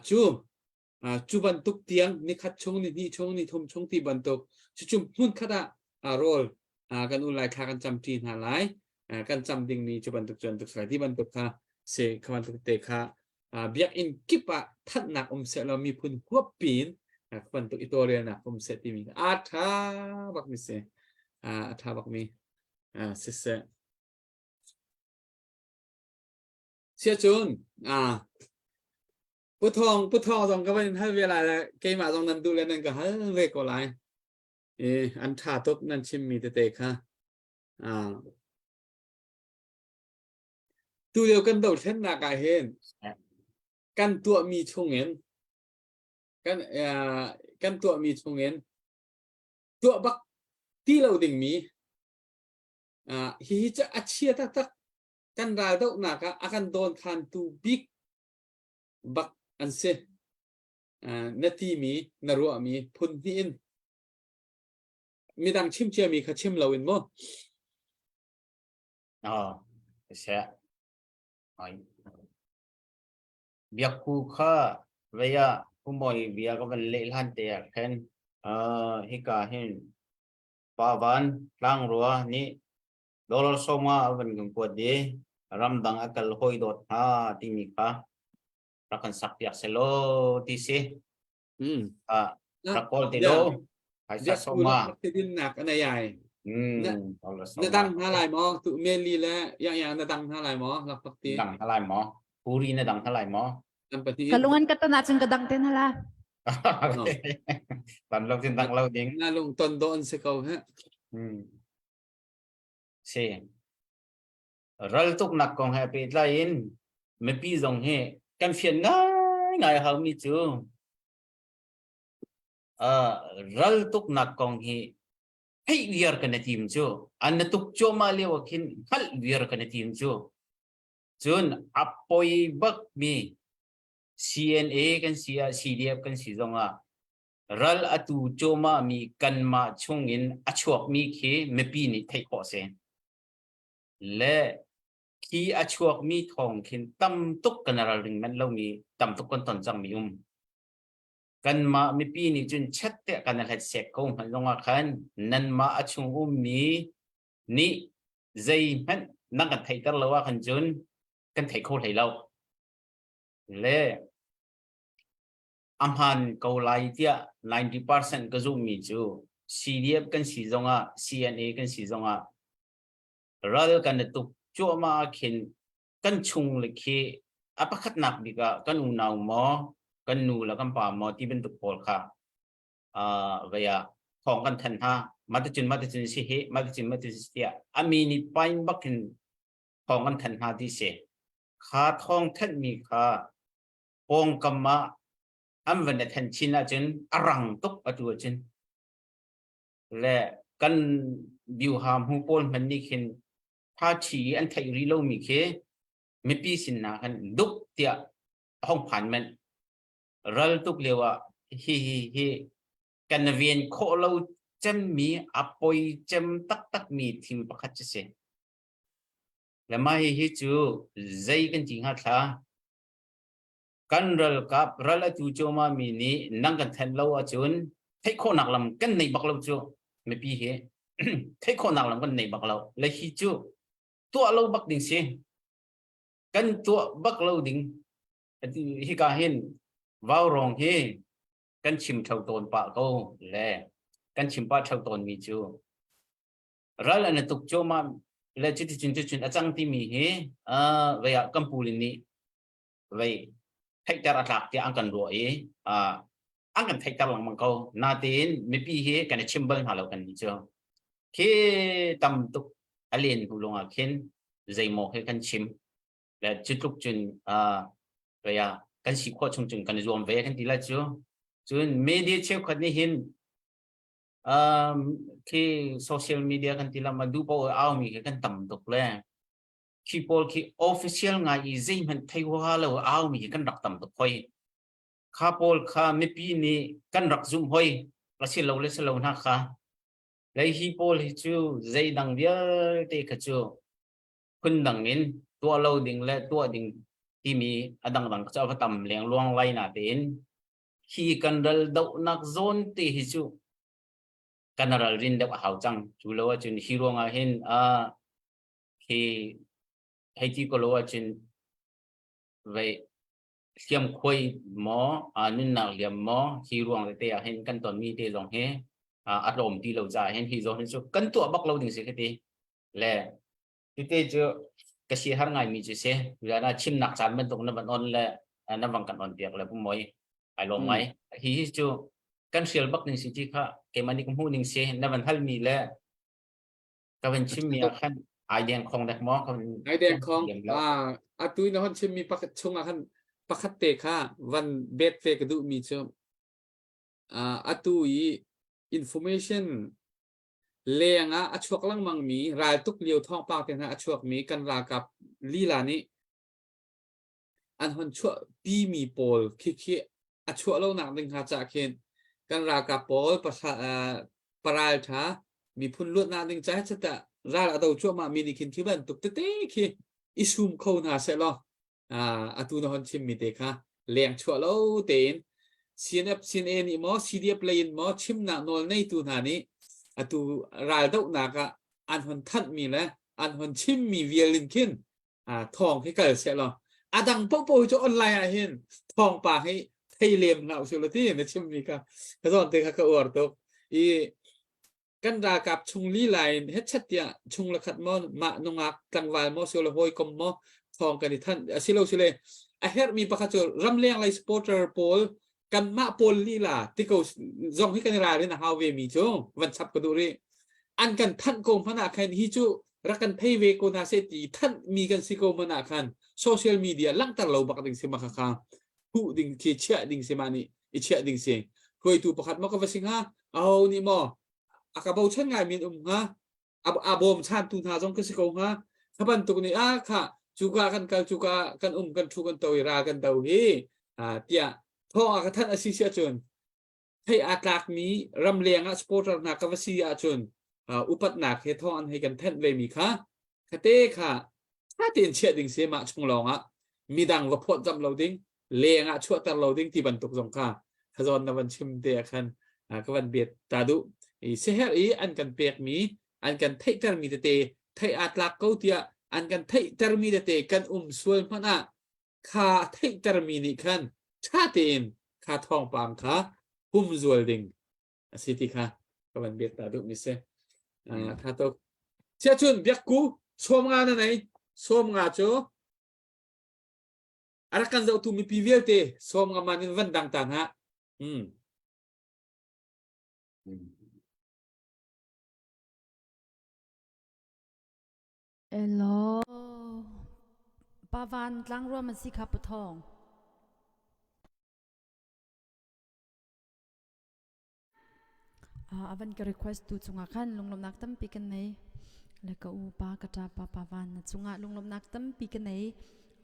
จูบันตุกเตียงนี่คัดชงนี่ชงนี่ทมชงที่บันตุกชุมพุนคัดโรลกันอุไลคากันจำจีนหาไลกันจำดิ่งนี้จูบันตุกจนตุกสายที่บันตุกค่ะเสกบันตุกเตะค่ะเบียกอินกิปะทัดหนักเสเรามีพุนหัวปีนบันตุกอิตัวเรียนเสที่มีอาทาบักมีเสอาทาบักมีเสียจุนพุทธองสองก็เป็นให้เวลาเกมตรงนั้นดูแลนั่นก็เฮ้ยเวกอะไรอันท่าตกนั่นชิมมีเตะค่ะดูเดียวกันโดดเช่นนากาเห็นกันตัวมีชงเงินกันตัวมีชงเงินตัวบักที่เราดิ่งมีฮิจะอัจฉริยะตักกันรายดอกนักakanโดนคันตูบิกบักอันเซนาทีมีนรัวมีพุนที่อินมีดังชิมเชียมีขัดชิมเราอินมั้งใช่เบียกูข้าเวียผู้มวยเบียก็เป็นเล่นเตะเห็นฮิกาเห็นปาวันล่างรัวนี่โดนสมาเป็นกุปวดดีรำดังอักลหอยโดดที่มีค่ะรักกันสักอยากเซโลที่สิรักโกลติโลไอ้สัสมาที่ดินหนักอันใหญ่นดังหาลายหมอตุเมลีและอย่างนดังหาลายหมอหลักปกติดังหาลายหมอปูรีนดังหาลายหมอkalungan ka to na chung kadang ten hala ตอนเราจินดังเราดิ้งน่าลงต้นโดนเสกเอาฮะเช่รัลตุกนักกองให้ไปไล่อินไม่ปีจงให้กันเฟียนง่ายเขามีจูรัลตุกนักกองให้เวียร์กันในทีมจูอันนั้นตุกโจมาเลี้ยวกินฮัลเวียร์กันในทีมจูจนอัปปอยบักมี CNA กัน CDF กันสิจงรัลอตูโจมามีกันมาชงอินอชวกมีเคไม่ปีนี่ไทยขอเซนและคีอชวกมีทองขินตั้มตุกกันอะไรริงมันเรามีตั้มตุกกันตอนจังมีกันมาไม่ปีนี่จนชัดเตะกันอะไรเสกคงหันลงมาขันนั่นมาอชงมีนี่ใจมันนั่งกันไทยตลอดว่าขันจนกันไทยโคตรไทยเราและอัมพันเกาหลีเดีย 90% ก็จะมีจู CDF กันสิจงCNA กันสิจงรัลกันตุกโจมาเข็นกันชุงเลยเคอภักนักดีกว่ากันอุณาวหมอกันนูแล้วกันป่าหมอที่เป็นตุกพอลค่ะเวียของกันทันฮะมาตจุนสิเฮมาตจุนสิเดียอามีนิไปบักเห็นของกันทันฮะที่เสขาทองท่านมีค่ะปองกำมาอันวันนี้ทันชินอาจารย์อรังตุกอตัวจนและกันบิวหามหูปนมันนี่เห็นพาชีอันไทยรีโลมีเคไม่ปีสินนากันดุกเตียห้องผ่านมันรัลตุกเรียกว่าฮิกันเวียนโคเราจำมีอปอยจำตักมีทีมประคัตเสและมาฮิจูใจกันจริงฮะท่ากันรัลกับรัลจูโจมามีนี่นั่งกันแทนเราจนให้คนนักลำกันในบักเราจูไม่ปีเหให้คนนักลำกันในบักเราและฮิจูตัวเราบักดิ่งเสียกันตัวบักเราดิ่งฮิกาเห็นว้าวรองเฮกันชิมเท่าตนปะก็และกันชิมปะเท่าตนมีจูรัลอันตุกโจมาและจุดอาจารย์ที่มีเฮเวียกัมพูลินีเวียไทยจารักที่อังกันรัวอังกันไทยจารังมังเขานาเตีนไม่ปีเฮกันชิมเบิ้งหาเรากันมีจูเคตำตุกอเลียนหูลงเข็นใจหมอกให้กันชิมและจุดลุกจุนเวียกันสิขวดชงกันรวมเวียกันทีละจูจนเมเดียเชื่อคนนี้เห็น ที่โซเชียลมีเดียกันที่เรามาดูพอเอามีกันต่ำตกเลยคีโพลคีออฟฟิเชียลไงอีซีมันไทยว่าเราเอามีกันรักต่ำตกไปข้าโพลข้าไม่ปีนี้กันรักซุ่มห้อยกระชิเราเลยสเราหน้าข้าเลยฮีโพลจูใจดังเดียวเตะกระจูคุณดังนินตัวเราดิ่งและตัวดิ่งที่มีอดังดังเจ้าพระต่ำเลี้ยงลวงไว้หน้าเต็นฮีกันเดลดาวนักโซนตีฮิจูกันเราเรียนเด็กหาวจังจูเลว่าจุนฮีโร่งาเห็นที่ให้ที่ก็รู้ว่าจุนไว้เสียมคุยหมอนุ่นนักเรียนหมอฮีโร่งเลยเตะเห็นกันตอนมีเตะลงเฮอารมณ์ที่เราจะเห็นฮีโร่เห็นจูกันตัวบักเราดิ่งสิกันทีและที่เตะจูกษีหาไงมีจูเสเวลาชิมหนักจานมันตรงนั้นมันอ่อนและนั่นวังกันอ่อนเตียกและพุ่มมวยไอ้ลงไหมฮีจูกันเสียบักดิ่งสิที่ค่ะเกมันนี่ก็พูดดิ่งเสนั่นมันทัลมีและก็เป็นชิมมีขั้นไอเดียของเด็กหมอเขา ไอเดียของอาตุยนอนชิมมีปักชงอาคันปักเตะค่ะวันเบ็ดเฟกดูมีชมอาตุยอินโฟเมชันเลี้ยงอชวกลังมังมีรายตุกเลียวท้องปากเป็นอชวกมีกันรากับลีลานี้อันหันชวปีมีโพลคิอชวกเราหนักดึงหาจากเห็นกันรากับโพลปรายช้ามีพุ่นลวดนาดึงใจจะแต่ราเราชั่วมามีนิคินที่บ้านตุกเตะคีอิสุมเข้าหน้าเสร็จแล้วอาตุนหันชิมมีเตะค่ะเลี้ยงชวเราเต็นCNNนี่มอ CDF เลยมอชิมหนักนอนในตัวหานี้อาตุรายดอกหนักอันหันทัดมีแล้วอันหันชิมมีเวียลินคินทองให้เกิดเสร็จแล้วดังปุ๊บจะออนไลน์เห็นทองป่าให้ไทยเลียมเราสุดที่เนี่ยชิมมีค่ะก็ตอนเตะค่ะก็อวดตกกันรากับชุงลีไลน์เฮ็ดชัดเตียชุงละขัดมอมานงักกลางวันมอสุลโฮยกมมอทองกันที่ท่านสิโลสิเลเฮร์มีประคัตรำเลียงไลสปอร์เตอร์โพลกันมาโพลลีลาที่เขาจงให้กันรายเลยนะฮาวเวมีจ้งวันชับกระดูรีอันกันท่านโกมพนักงานฮิจูรักกันเพย์เวโกนาเซตีท่านมีกันสิโกมพนักงานโซเชียลมีเดียลังตลอดบักดิ่งเสมาค่ะผู้ดิ่งที่เชื่อดิ่งเสมานี่เชื่อดิ่งเสียงคุยตูประคัตมอกกับสิงหาเอานี่มออากาบชันไงมีฮะอาบอมชานตุนหาจงกสิโกฮะขบันตุกนี่ค่ะจูกากันกันจูกากันกันทุกันตัวรากันตัวเฮเตียพอท่านอาศิเซียจนให้อากาศนี้รำเลียงสปอร์ตนักกวสีอาจนอุปนักเหตุทอนให้กันแทนเวมีค่ะคเตค่ะถ้าเตียนเชื่อดิ่งเสียมาชงลองมีดังว่าพอจำเราดิ่งเลียงชั่วตเราดิ่งที่บรรทุกสงค่ะขจรนวันชิมเตียคันกวันเบียดตาดุเสียอันกันเปียกมีอันกันไทยเตอร์มีเตไทยอัตลักเขาเตียอันกันไทยเตอร์มีเตกันส่วนพนะข้าไทยเตอร์มีนี่คันชาเตนข้าทองปางข้าหุ่มส่วนดิ่งสิที่ค่ะกวันเบียดตาดุมิเสข้าตกเชื่อชนเบียกกูสวมงานไหนสวมงานโจอาการจะอุมีพิเวลเตสวมงานมันวันดังต่างฮะเอโลปาวันลังรวมมันสิขับปทองวันก็ request ตูจุงอาคันลงลมนักตั้มปีกันไหนแล้วก็อุปากระจาปาวันจุงอาลงลมนักตั้มปีกันไหน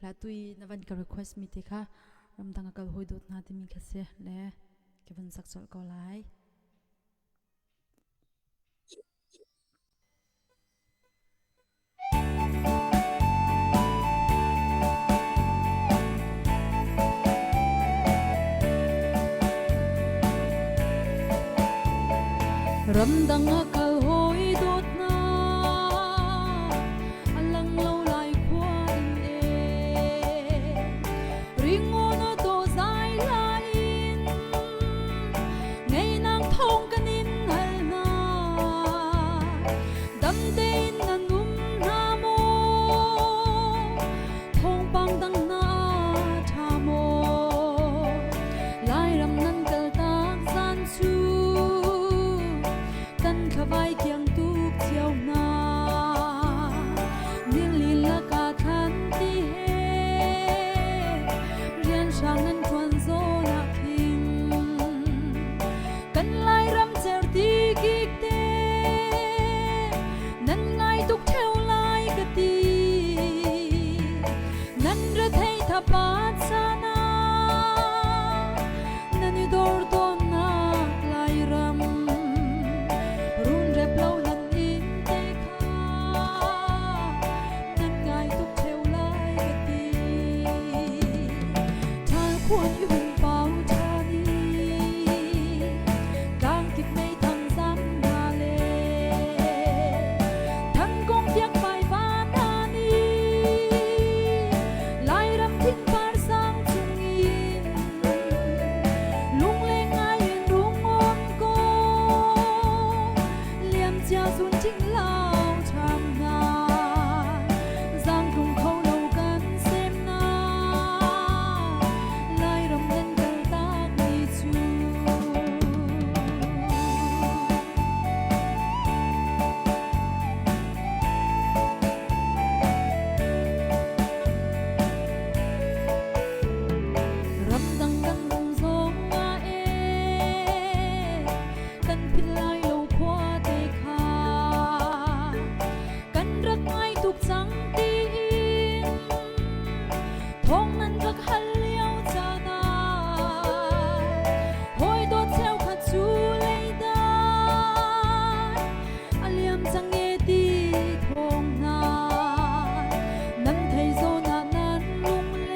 แล้วตุยนวันก็ request มีเตค่ะรำตังก็หอยดูดนาที่มีแค่เสียและเก็บวันสักสอดก็ไลรำดังก็หอยดูดนาอันลังเล่าลายควายเอริงโอนโตใจลายไงนางทองกันอินหัลนาดำเดินนันนุ่มนาโมทองปังดังนาชาโมลายรำนั้นเกิดตากสันชูขบายเคียงตุกเที่ยวนานิลินละกาทันที่เฮเรียนช่างนั้นควรโซนักพิงกันไล่รำเจอที่ กิกเตนั้นไงตุกเทวไลกะตีนั้นระเทยทบาทสานานั้นยดอร์ตอนนาไลรำรุนเรบเล่าลันอินเตคานั้นไงตุกเทวไลกะตีถ้าควรอยู่เป่าทานีกางกิบไม่ทังซ้ำนาเลทั้งกงเทียงไปบ้านนานีไล่รำทิ้งปาร์สังจุงอินลุงเลงอายืนรุงอมโกเลี่ยมเจ้าสุนทิ้งเล่าทำนาสังคงเขาเล่ากันเซมนาไล่รำเล่นกันตากมีจู รำดังกันรุงทรงมาเอกันพิลายโลควาเตคากันรักไงทุกสังตีนทองนั้นรักฮัลเลียวจานาหอยโดดเซลขัดจูเลยได้อาเลียมจังเอตีทองนานั้นไทยโซนานั้นลุงเล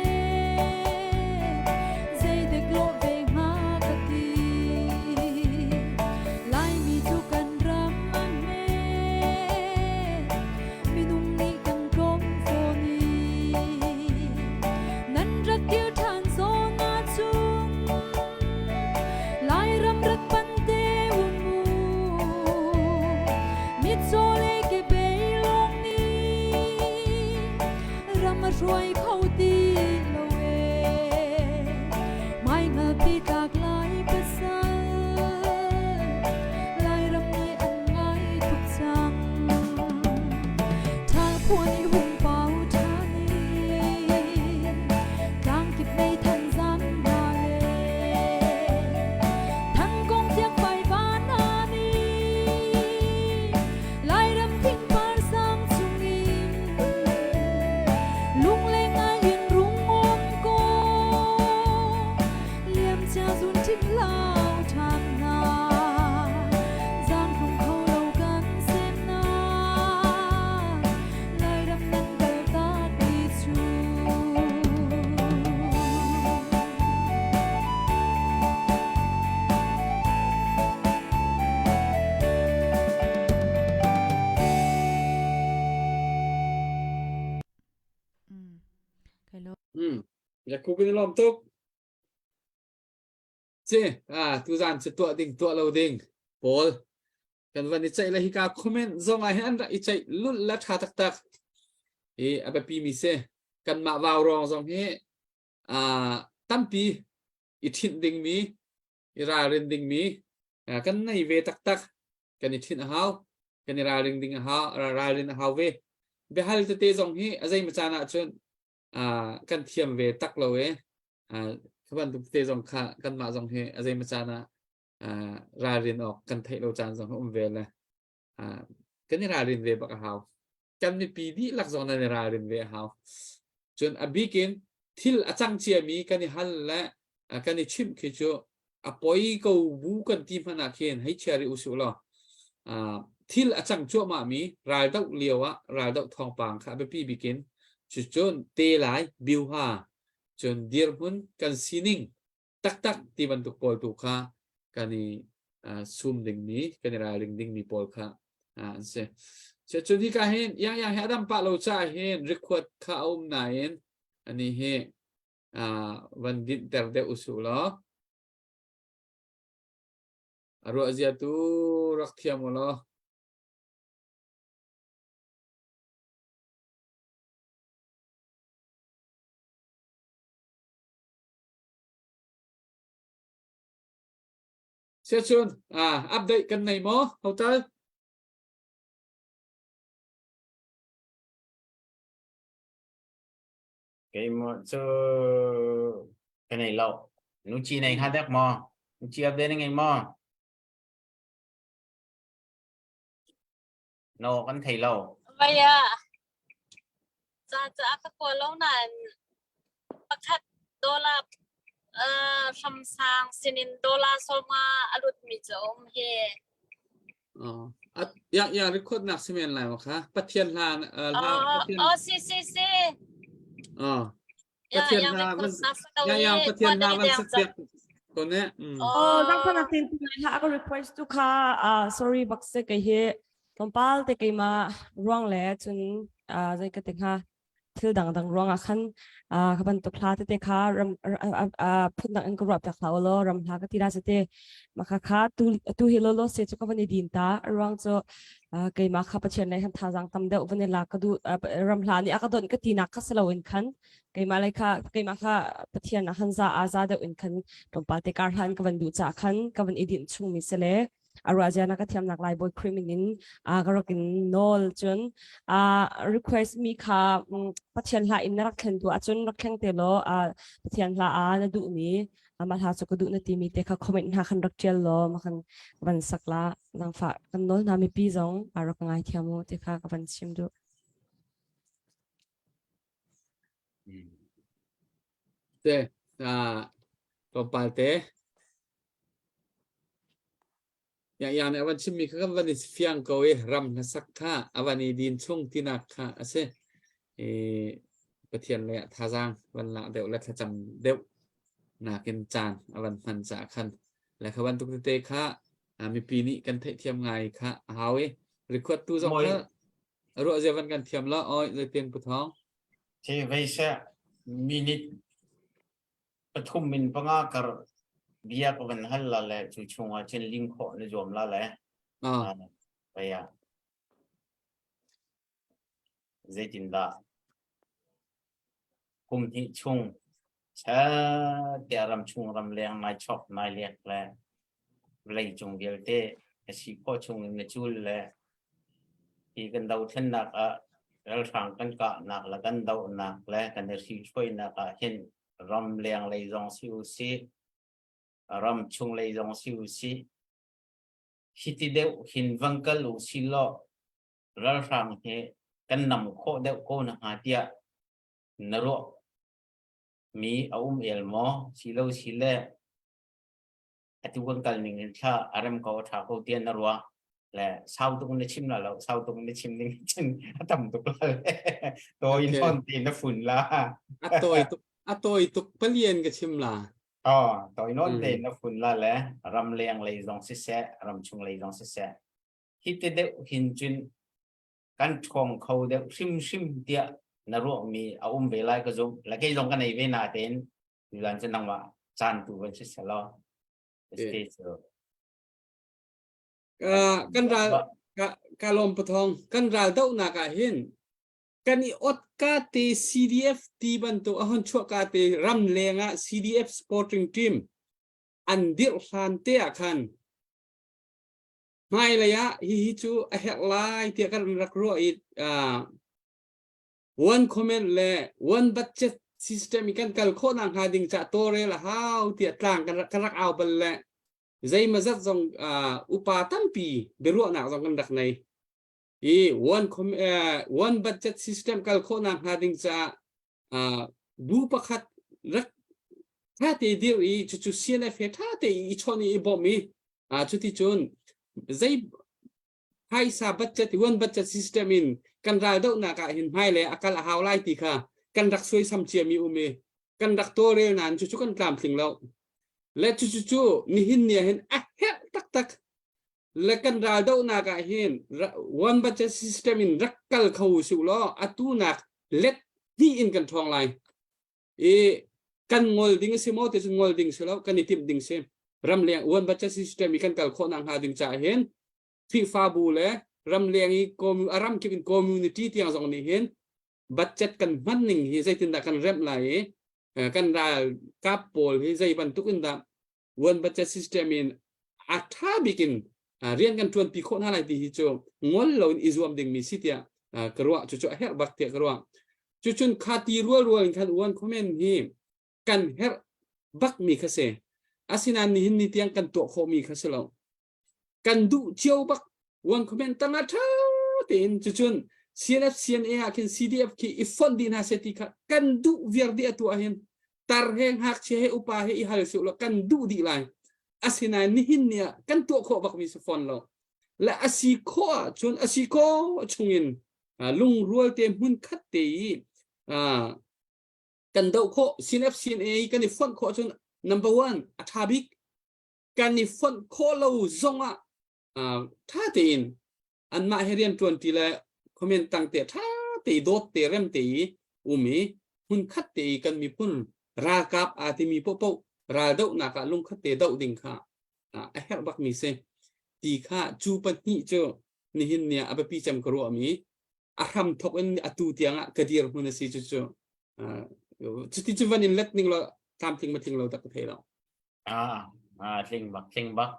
Zay de glo ve nga kati Lai mi tu kan ram man me Minung ni kan kong fo ni Nan rak yêu than so na chung Lai ram rak pan te un mu Mit so le ke bei long ni Ram a ruai khau ti lo e Mai ngờ pi tạc lại bất san Lại râm ni ăn ngay thục sang Tha khuôn y hùng bao cha ni Đang kịp mây thân gian đà lê Thăng công tiếc bài ván à ni Lại râm thinh phar sang chung in Lung lên ai yên rung ôm cô Liêm cha run chính lao tràn na Giang không khâu lâu gan xem na Lời đâm nâng bờ ta đi chu ใครรู้ อยากคุยกันลมตุกเจ้ทุกท่านจะตัวดิ่งตัวเราดิ่งโพลกันวันนี้ใจเลยฮิกาคอมเมนต์ส่งมาให้อันอีใจลุ่นและชาตักตักอาเปปีมีเซกันมาวาวรองส่งให้ตั้มปีอิทินดิ่งมีราเรนดิ่งมีกันในเวตักตักกันอิทินหาวกันราเรนดิ่งหาวราเรนหาวเวเบฮัลจะเตะส่งให้อะไรมาจานะจนกันเทียมเวตักเราขบันตุเตะส่งค่ะกันมาส่งให้อะไรมาจานะราเรนออกกันเทเราจานส่งให้เวเลยกันนี่ราเรนเวบักหาวกันในปีนี้หลักส่งในราเรนเวหาวจนอบิกินทิลอาจังเชียมีกันนี่ฮัลและกันนี่ชิมคือจูปอยกูบูกันทีมนาเคนให้เชียริอุสุลทิลอาจังชั่วมามีรายดอกเลียวรายดอกทองปางค่ะไปพี่บิกินจนเตะหลายบิวฮาจนเดียร์มุนกันซีนิงตักที่บรรทุกปอลถูกค่ะกันนี่ซูมดิ่งนี้กันนี่รายดิ่งมีปอลค่ะเสจนที่การเห็นยังให้ดำปะเราจ่าเห็นรีควดข้าวไหนอันนี้เห็นวันดินแต่เดอุสุลอารมณ์เสียตัวรักเทียมล Sẽ chun update cần này mó hậu tới cái mà cho cái này lộ nó chi này khai thác mò nó chi update ngay mò no kan thầy lâu vậy àจะก็แล้วนั่นประคัดดอลลาร์คำสั่งสินินดอลลาร์สมาอรุณมิจอมเฮอ๋ออย่างรีคอร์ดหนักสิเมนอะไรวะคะปะเทียนลานลาปะเทียนซีอ๋อปะเทียนลามันอย่างปะเทียนลามันสักเดียตัวเนี้ยดังพนักงานที่ไหนก็ request ทุกค่ะsorry บักเสกเฮตอนป้าเด็กมาร่วงแล้วจนใจก็ติดค่ะที่ดังร่วงขันขับตุกลาเตะค่ะพูดดังอันกรอบจากเราล้อรำลาก็ที่ได้เตะมาค่ะตูฮิโลโลเซจุกวันนี้ดินตาร่วงจะเกี่ยมาขับเชียนในทันท่าจังตำเดวันนี้ลาก็ดูรำลานี่ก็โดนก็ตีนักก็สลาวินขันเกี่ยมาเลยค่ะเกี่ยมาค่ะเชียนหันซาอาซาเดวินขันตรงปาเตการหันกับวันดูจากขันกับวันอีดินชุ่มมิเสเลอาราเจนักก็เทียมนักไลบอยครีมินินก็รักินโนลจนrequest มีค่ะปัจจัยละอินรักเห็นตัวจนรักแข่งเตลปัจจัยละนดูนี้มาหาสุกดูนาทีมีเตค่ะคอมเมนต์หาคันรักเจลโลมาคันวันสักละนังฝากกันโน้นนามีปีจงรักง่ายเทียมเตค่ะกับวันชิมดูเตตัวปาเตอย่างในวันชิมมีก็วันนี้เฟียงก็รำนักสักท่าวันนี้ดินช่วงที่นักค่ะเสประเทียนเลยท่าจางวันละเดี๋ยวและจำเดี๋ยวนากินจานวันพันจากขันและขวันตุกเตะค่ะมีปีนี้กันเทียมไงค่ะเอารีควดตู้จงค่ะรู้จะวันกันเทียมแล้วอ้อยเลยเตียงปะท้องที่ไว้เสียมินิปฐุมมินปังอากรเบียกวันฮัลละเลยจู่ชงว่าเช่นลิงขอในจอมละเลยไปเจจินดาคุมที่ชงเช่เดียรำชงรำเลียงนายชอบนายเลียกเลยเลยจงเดียวเต้สิพ่อชงในจุลเลยที่กันดาวเช่นนักเราฟังกันกะนักละกันดาวนักเลยกันจะช่วยนักเห็นรำเลียงเลยจงซิวรำชงเลยจงซิวซีฮิตเดียวหินวังกัลูซิโลเราฟังเฮกันนำโคเดียวโคนะฮะเดียนรกมีเอาเอลโมซิโลซิเลอธิวังกัลนิ่งชาอารมณ์เขาถ้าเขาเตียนนรกและชาวตรงนี้ชิมละเราชาวตรงนี้ชิมนี่ชิมทำตุกละตัวอินฟอนตีนฝุ่นละตัวตุกเปลี่ยนกับชิมละตัวอินฟอนตีนฝุ่นละแหละรำเลียงเลยจงเสียรำชงเลยจงเสียฮิตเดียวหินจุนกันชงเขาเดียวชิมเดียนรกมีเอาเวลาก็จงแล้วก็จงกันในเวนาเต็นอยู่หลังจากนั้นว่าจานตัวเป็นเสียแล้วสเตจกันราการลมปะทองกันราเต้าหนักเห็นกันอีอดกาเต CDF ตีบันตัวอันชั่วกาเตรำเลงCDF Sporting Team อันเดียวสันเตะคันไม่เลยฮิจูเฮลไลท์ที่กันรักรู้อีone comment เลย one budget system กันกัลโคนังหาดิ่งจากตัวเรลฮาวที่ต่างกันรักเอาไปเลยใจมาจัดส่งอุปาตันปีเบรุนักส่งกันดักในone budget system กัลโคนังหาดิ่งจากดูประคัดรักถ้าที่เดียวจุดเสียนเฟถ้าที่ชนีบ่มีจุดที่จุนใจให้สาบัจจิวันบัจจิ system อินกันรายดอกนักเห็นไม่เลยอาการหาวไล่ตีค่ะกันรักสวยซ้ำเชียมีอุเมกันรักตัวเร็วนั้นจุดกันตามถึงเราและจุดนี่เห็นเฮตักและกันรายดอกนักเห็นวันบัจจิ system อินรักกัลเขาสุล้ออัตุนักเล็ดที่อินกันทองไลกันงอลดิ้งเสียมอเตจงอลดิ้งเสียแล้วกันนิติดิ้งเสียรำเลียงวันบัจจิ system มีกันกัลโคนังหาดิ้งจ่าเห็นที่ฟาบูเล่รำเลียงอีกอารามคิดเป็นคอมมูนิตี้ที่ยังส่งนี่เห็นบัจจัดกันมันหนึ่งที่ใจตินดากันเริ่มไหลกันได้กับโพลที่ใจบรรทุกอินดาวันบัจจัดซิสเต็มอินอัฐาบิกินเรียนกันชวนปีโคน่าไรที่ฮิโจงอลเราอินอิสวามดิ่งมีสิทธิ์กระวะจุเฮร์บักเตะกระวะจุนขาตีรัวกันวันคอมเมนต์นี้กันเฮร์บักมีคเสอาศินันนี่นี่ที่ยังกันตัวโคมีคเสเรากันดูเชียวบักวันคอมเมนต์ตั้งแต่ tin chu chun CNF CNA akin CDF ki ifon din ha seti ka kan du verdi atu ahin tar heng hak che he upa he i hal su lo kan du di lai asina nihin nia kan to kho bak mi su fon lo la asiko chun asiko chungin lung rual te mun khat te kan dau kho CNF CNA kan ifon kho chun number 1 athabik kan ifon kho lo zonga tha tin an ma herian tuan ti la comment tang te tha te dot te rem te umi hun khat te kan mi pun ra kap ati mi po po ra dau na ka lung khat te dau ding kha a her bak mi se ti kha chu pan ni cho ni hin nia abapi cham kro mi a ram thok en atu tianga kadir hun si chu chu chuti chu van in let ning lo tam ting ma ting lo tak the lo thing bak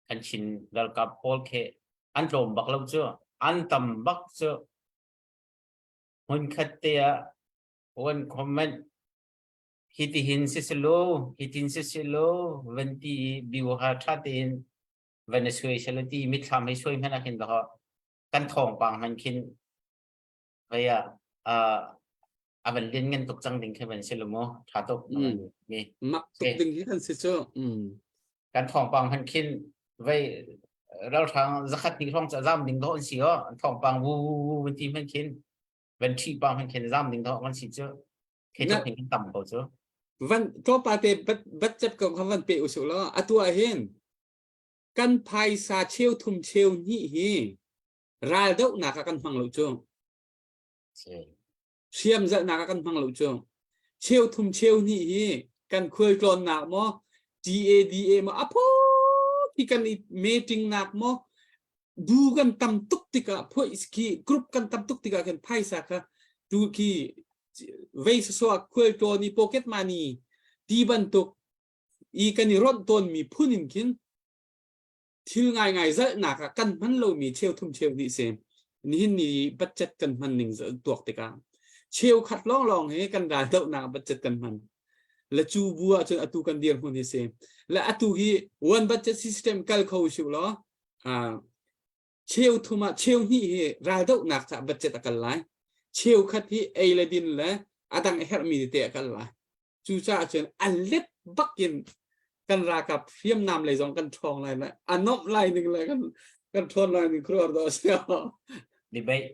kan chin dal kap pol ke an lom bak lo chu an tam bak chu hun khat te one comment hitin sisilo venti biwa thatin venezuela ti mit tham hai soi mana kin da kan thong pang han kin aya aban lin ngan tok chang ding khaban selomo thato mi mak tok ding hi kan si chu kan thong pang han kin vai rau thang zakhat ni thong cha jam ding do si ho thong pang wu venti man kin venti pang han kin jam ding do man si chu ke tok kin tam ko chu van to pa te bat chap ko khawan pe usu lo atua hen kan phai sa cheu thum cheu ni hi ral dau na ka kan phang lo chu siam za na ka kan phang lo chu cheu thum cheu ni hi kan khoi klon na mo da mo apo ki kan meeting na mo du kan tam tuk tika phoi ski group kan tam tuk tika kan phai sa ka du ki vei so khoi to ni pocket money ti ban tuk i kan ron ton mi phunin kin thil ngai ngai za na ka kan man lo mi cheu thum cheu ni se ni ni budget kan man ning za tuak te ka cheu khat long long he kan da dau na budget kan man la chu bua chun atu kan dir hun hi se la atu hi one budget system kal khau shu lo cheu thuma cheu hi he ra dau na cha budget akal lai cheu khat hi ei la din la atang her mi te akal lai chu cha chun an let bakin kan ra kap phiam nam lai jong kan thong lai na anop lai ning lai kan thon lai ning kror do sia debate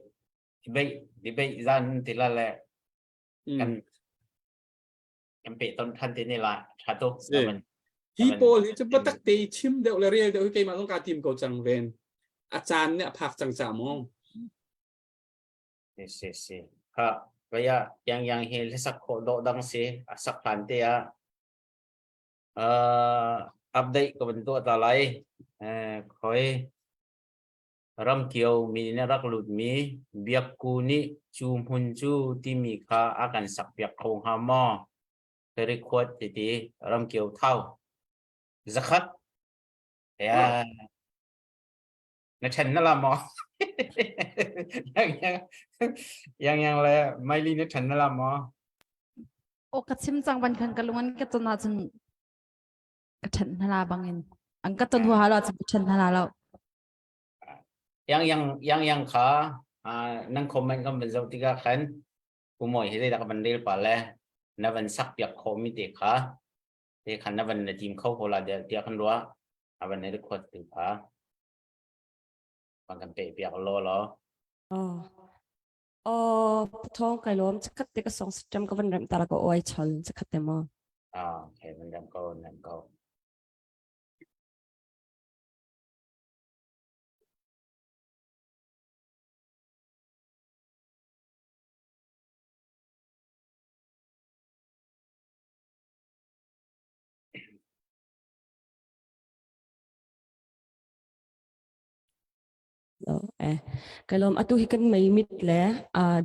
zan tila le kan pe ton than te ne la thato man hi pol hi chu patak te chim deu la riel deu ke ma long ka tim ko chang ven achan ne phak chang cha mong se ha vaya yang he le sak kho do dang se sak plan te update ko ban to ta lai khoi ram kiau mi ne rak lut mi biak ku ni chu mun chu ti mi kha akan sak biak khong ha mo record ti ram kiau thau zakhat ya na chen na la mo yang le mai li na chen na la mo o ka chim chang ban khan kalungan ka chona chun ka than hala bangin ang ka ton hu hala chu than hala lo yang kha nang comment kan ben zau tiga khan kumoi he da ban del pa le na ban sak yak kho mi te kha te khan na ban na tim khau ko la de tia khan ro ban ne record ti pa ban kan pe piak lo thong kai lom chakhat te ka song system ka van ram tara ko oi chal chakhat te mo okay ban dam ko kai lom atu hi kan mai mit le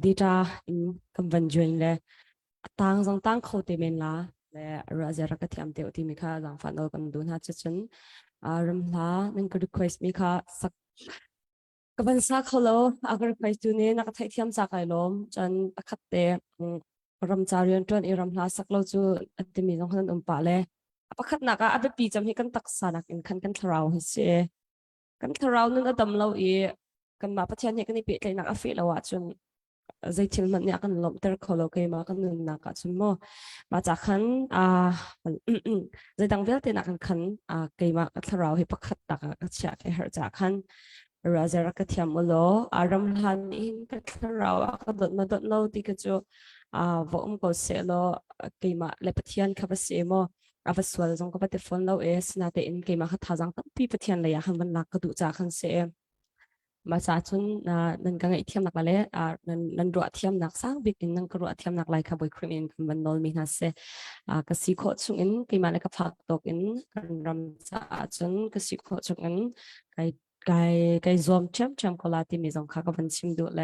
data in kan van join le tang jong tang kho te men la le ra zara ka thiam te oti mi kha jang fa no kan dun ha chachun ram la nang ka request mi kha sak ka van sa kholo agar request tu ne na ka thai thiam sa kai lom chan akhat te ram charian ton i ram la sak lo chu ati mi jong han pa le apakhat na ka abe pi cham hi kan tak sanak in khan kan tharau hi se kan tharau nun adam lo กันมาประเทศนี้กันนี่เปียกเลยนักอฟิแล้วจนใจถึงมันเนี่ยกันลมเตอร์โคโลเกมากันนึงนักจนมาจากขันใจดังเวลตีนักขันเกมากันเราให้ประคัดตักกันเชียร์ให้เหจากขันเราจะรักเทียมอุโลอารมณ์หันอินกันเราก็โดดมาโดดโน้ติก็จะวงก็เสโลเกมาเลปเทียนขับเสียโมอาวัสวลจงก็ปฏิฟอนเรานาเตอินเกมาขัดทาจังตั้งปีปเทียนเลยหันวันนักก็ดูจากขันเสียมาจากชนนั่นก็ไอเทียมนักเลยนั่นรัวเทียมนักสร้างบิกินนั่นก็รัวเทียมนักไลค์ขับไปครีมอินกันวันนอลมีนาเซก็สิโคชุงอินเกมาเลยก็พักตกอินกันรำจากชนก็สิโคชุงอินไกzoom chămก็ลาที่มีสองข้าก็วันชิมดูแล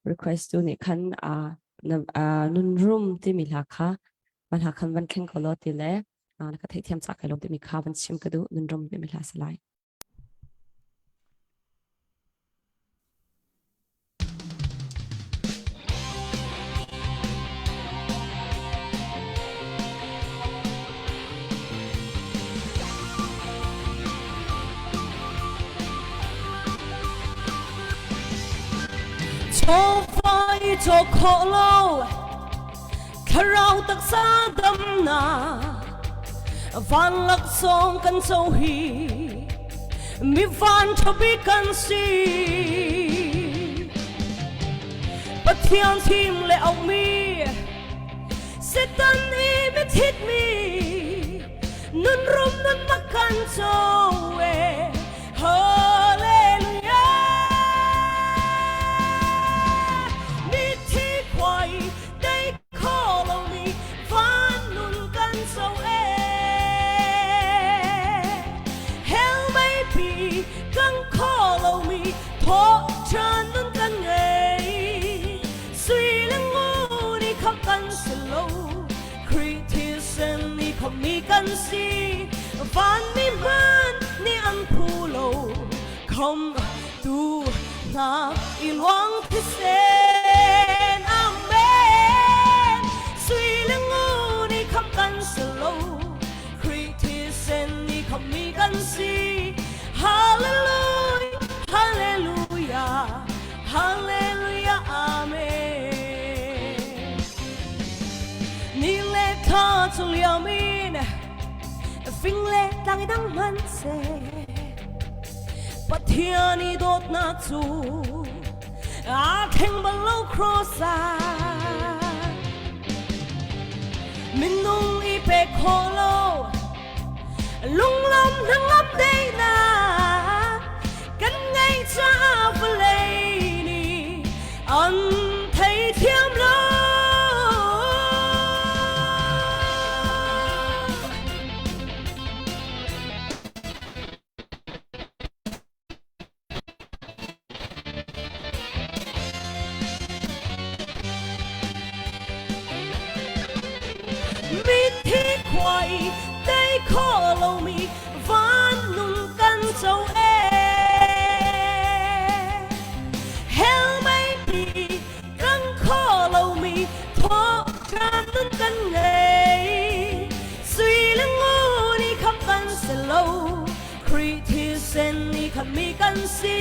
request ดูนี่คันนุนรูมที่มีราคามันหาคันวันแข่งก็ลดที่แลแล้วก็เทียมจากไอ้ลมที่มีค่าวันชิมก็ดูนุนรูมที่มีราคาสลายโชไฟโชโคโลถ้าเราตักษาดำนาฟันหลักสองกันโซฮีมีฟันทบีกันสีปะเทียนทีมและเอามีเสตันอีไม่ทิดมีนุ่นรุมนั่นมากันโซเวฮาเลลูยาได้ขอเรามีฟันนุ่นกันโซเอเฮลไม่ปีกันขอเรามีทอฉันนุ่นกันไงสวีและงูนี่ขับกันสโลคริติเซนนี่ขับมีกันสีฟันมีมันนี่อันพูโลคำดูนักอีหลวงพิเศษมีกันสิฮาเลลูยาฮาเลลูยาฮาเลลูยาอาเมนนี่เลท่าจุลยามินฟิงเลตังดังมันเซปะเทียนีโดดนาจูอาเข่งบอลโลครอสามินุงอีเปโคโลลุงลมทั้งลมได้นากันไงจะเฟลนี่อันไทยเทียมโลมีที่ควายได้ขอเรามีฟันนุ่งกันเจ้าเอเฮลไม่ปีกันขอเรามีทอกันนุ่งกันไงสวีและงูนี่ขับกันสโลคริติเซนนี่ขับมีกันสี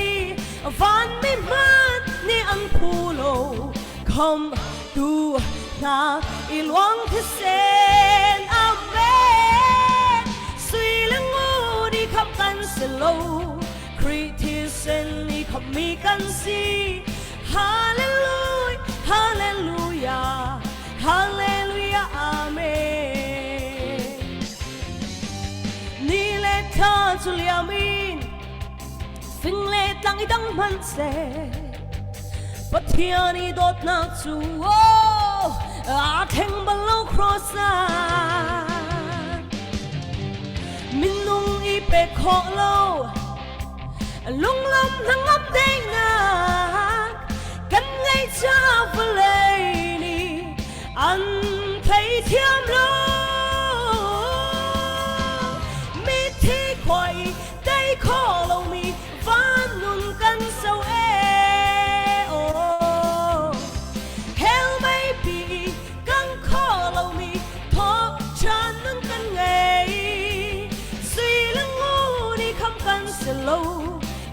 ฟันไม่มันนี่อันพูโลคำดูนักอีหลวงพิเศษอาเมนสวีและงูนี่ขับกันสโลคริติเซนนี่ขับมีกันสีฮาเลลูยาฮาเลลูยาฮาเลลูยาอาเมนนี่เลท่าจุลยามินฟิงเลตังอีดังมันเซปะเทียนีโดดนักจูอาเข่งบอลโลครอสามินุงอีเปโคโลลุงลมทั้งลมได้นากันไงจะเฟลนี่อันไทยเทียมโลมีที่ควายได้ขอเรามีฟันนุ่งกันเซาเอเฮลไม่ปีกันขอเรามีทอฉันนุ่งกันไงสวีและงูนี่คำกันสโล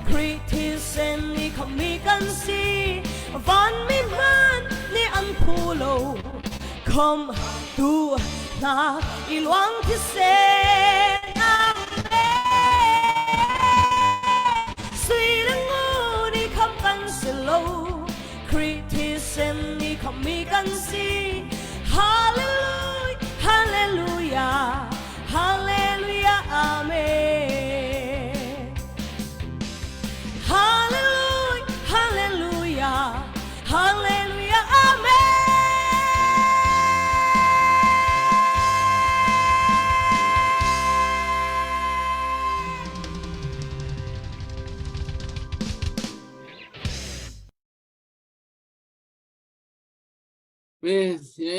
คริติเซนนี่คำมีกัน กันสิวันไม่มันนี่อันพูโลคอมดูนาอีหลวงที่เสนาเมสุยดังงูนี่คำกันสิโลคริติเซนนี่คำมีกันสิฮาเลลูยาฮาเลลูยาฮาเลลูยาอาเมนฮาเลลูยาฮาเลลูยาฮาเลลูยาอาเมน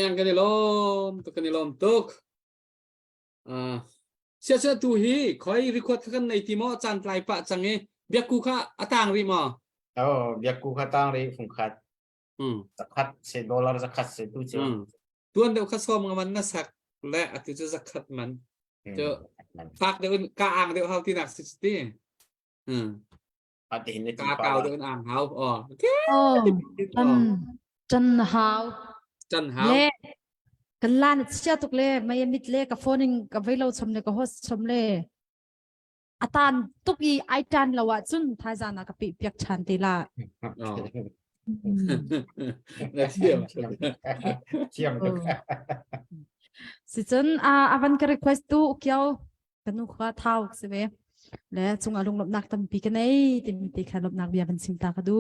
yang kanilom tuk sia tu hi khoi record kan nei timo chan tlai pa change biaku kha atang ri mo เบียกูขัดตั้งเลยฟุงขัดจะขัด$10จะขัด$2เจ้า tuan deu kha som man na sak le atu chu zakat man jo phak deu ka ang deu hau ti nak sisti อาจจะเห็นใน ka kau deu ang hau Chân hào chan hau lệ cần lan chia tục lệ mày mít lệ cả phone cả vây lâu chấm lệ cả host chấm lệ atan tục y ai tan là wat chun thái gian là cái bị biếc chan tê la na thiam เชี่ยมเลย สิchân avan cái request tu kiao kan nu kha thao se ve le chung alung lop nak tam pi kan ei tim ti kha lop nak bia ban sim ta ka du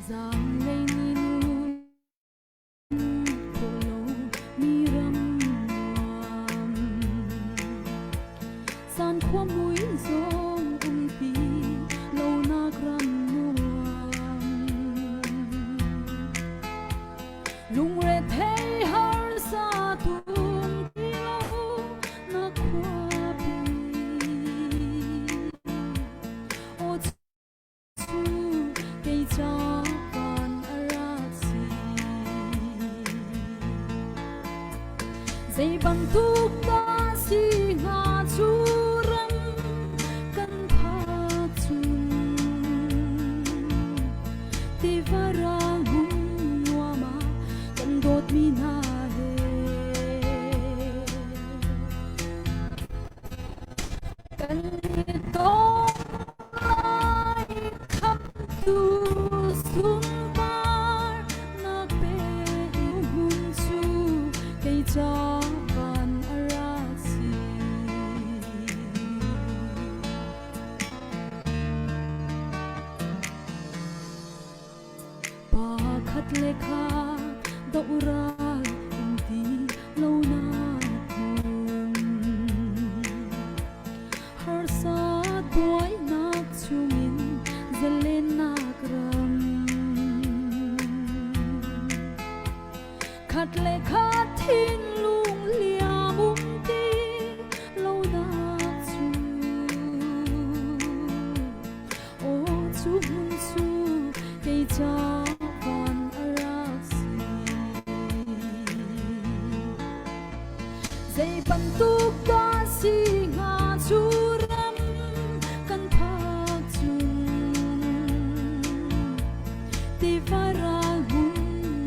Giang lây ni nu cô lâu mi râm ngoan san khoa mũi giông pi lâu na gram nuam lung re thấy har sa tuôn ti lâu na khoa pi ô chu cây cha dây bằng thuốc ta si ngã chu răng căn pha chun ti vara hung noa ma căn đốt mi na he căn to ai khắp tu sun par na pe hun chu cây cha lekha daura inti lona kun har sa boy nak chumin zalen nak ram khat lekha thin lung lia mum ti lona chu o chu mun chu cây cha dây bằng tu ca si ngã chu ram căn phak chun ti vara hun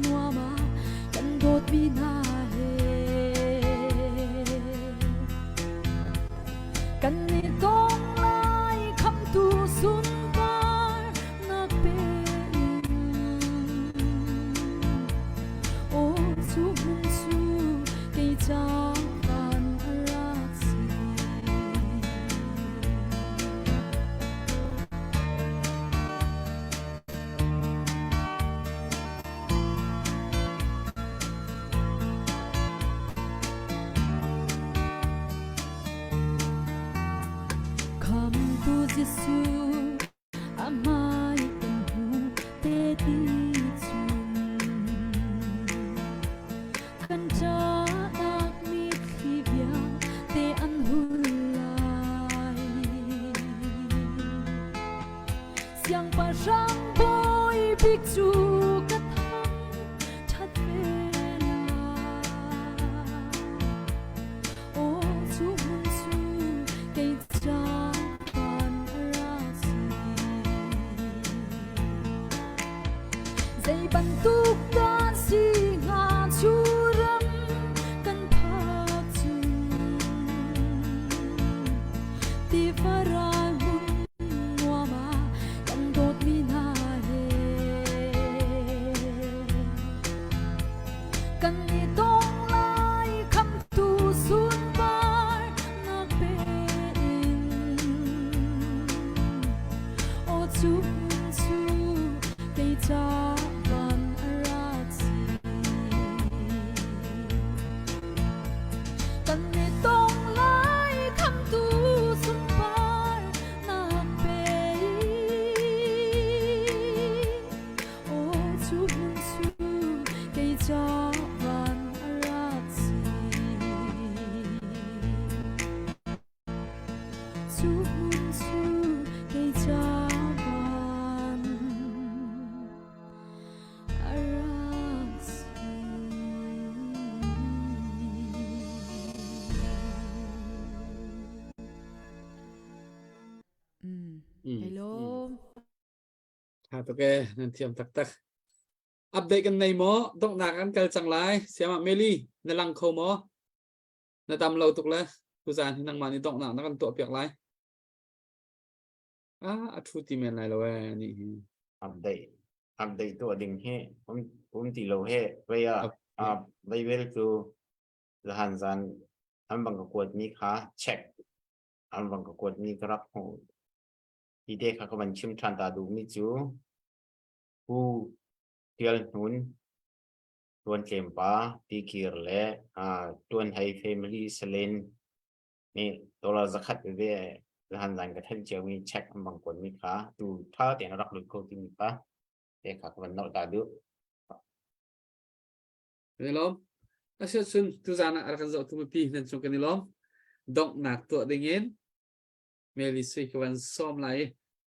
noa ma căn đốt bi na he căn ni tong lai kham tu sun par nak pe o chu hun chu cây cha Giêsu amai tâm hu te ti chun kan cha dak mi khi bia te an hu lai 像把伤波已逼住个汤，拆飞了。哦，主门主给家班拉西，在班督的西雅出人跟他住，地方人。Hello. Okay, nanti am tak update kan nay mo dok na kan kal chang lai siama meli na lang kho mo na tam lo tuk la tu zan nang mani dok na kan to piak lai thu ti men lai lo ni update ตัวดิ่งให้ผมตีโลให้ไปไปเวลคือจะหันซันอันบังกวดมีค่าเช็คอันบังกวดมีกรับหูอีเด็กเขาบันชิมทันตาดูมิจูผู้เที่ยวนุนตัวนเกมป้าตีกีร์เล่ตัวนไฮเฟมิลี่เซเลนนี่ตัวเราจะคัดไปเรื่อยจะหันซันกับท่านเจ้ามีเช็คอันบังกวดมีค่าดูท่าแต่นรักหรือโคติมีป้าเด็กเขาบันนอกตาดูนี่ล้อมอาเชื่อซุนtu zan na kan zo tu pi nan chung kan niล้อมดอกนักตัวเด้งเงินเมลิสิกวันซ้อมไหล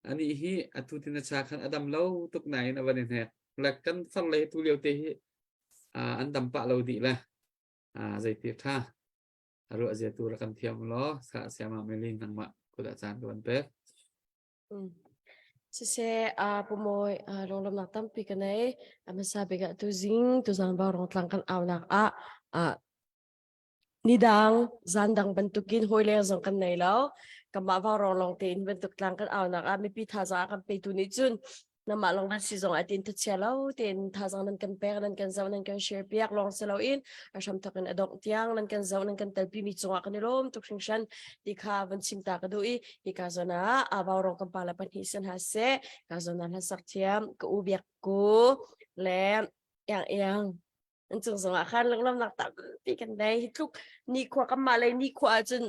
อันนี้ฮีอตุตินชาคันอดัมเล่าตุกไหนนะวันนี้เนี่ยหลักกันฟังเลยตุเลียวเตะอันดำปะเราดีละใจเตียท่ารู้อาจจะตัวรักกันเทียมล้อสะเสียมาเมลินังมะกุดอาจารย์กันเป๊ะpomoy long lam nak tampi kanai masabi ka tu zing tu zan ba rong tlang kan aw nak nidang zandang bentukin hoile zong kan nei law kama ba rong long tin bentuk tlang kan aw nak mi pi tha za kan pe tu ni chun na ma long si zong atin ta chelaw tin tha zang nan kan per nan kan zaw nan kan share piak long selaw in asham takin adok tiang nan kan zaw nan kan talpi mi chunga kan lom tuk sing shan di kha van sim ta ka dui ika zona abaw rong kan pala pan hisan ha se ka zona na sak tiam ka ubiak ko le yang an chung zong khan lang lam nak ta pi kan dai hitluk ni khwa kam ma le ni khwa chun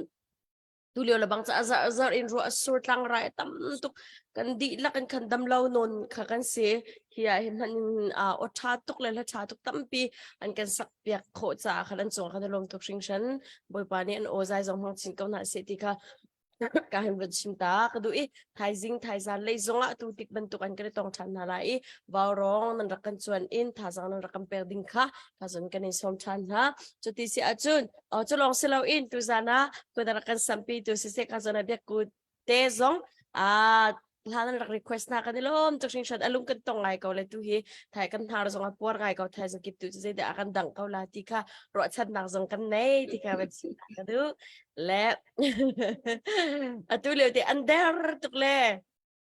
tu liu la bang cha azar in ro asur tlang rai tam tuk kan di la kan khan dam law non kha kan se hiya hin han o tha tuk le la tha tuk tam pi an kan sak piak kho cha khan chong khan lom tuk sing shan boi pa ni an o zai zong hang chin kaw na se ti kha ka hin vet sim ta ka du thai jing thai zan le zonga tu tik ban tuk an kre tong than na lai waw rong nan rakan chuan in tha zang nan rakam per ding kha ka zon kan in som than ha chu ti si achun chulong silaw in tu zana ko da rakan sampi tu si se ka zona bek ku te zong lahan rak request na kanilom tuk sing shad alung kan tong ngai ko le tu hi thai kan thar zong apor ngai ko thai zakip tu se da akan dang ko la ti kha ro chat nak zong kan nei ti kha vet si ka du le atu le ti under tuk le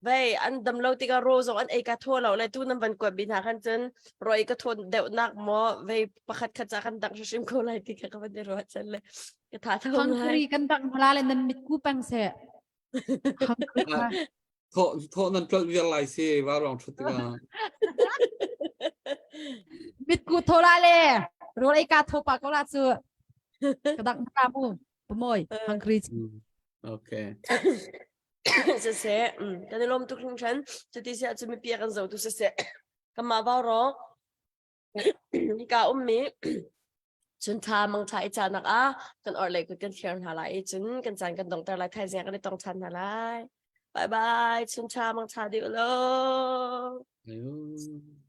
vai an dam lo ti ka ro zong an ei ka tho lo le tu nam ban ko bin ha kan chen ro ei ka thon de nak mo vai pakhat kha cha kan dang shim ko lai ti kha ka ban ro chan le ka tha thong Hang lai kri kan dang hala le nan mit ku pang se. Hang kri ka. โทษนั่นก็เรียลไลซ์สิว่ารองชุดกัน Mit ku thola le. Ro ai ka tho pa ko la su. Ka dang ta mu. Pomoy. Hang kri. โอเค se se kan lom tuk sing shan chu ti se chu mi pi kan zo tu se se kama ba ro ni ka ummi chun tha mang tha cha nak kan or le ku kan thian hala chun kan chan kan dong tar lai thai zeng kan tong chan hala bye bye chun cha mang cha dio lo Ayun.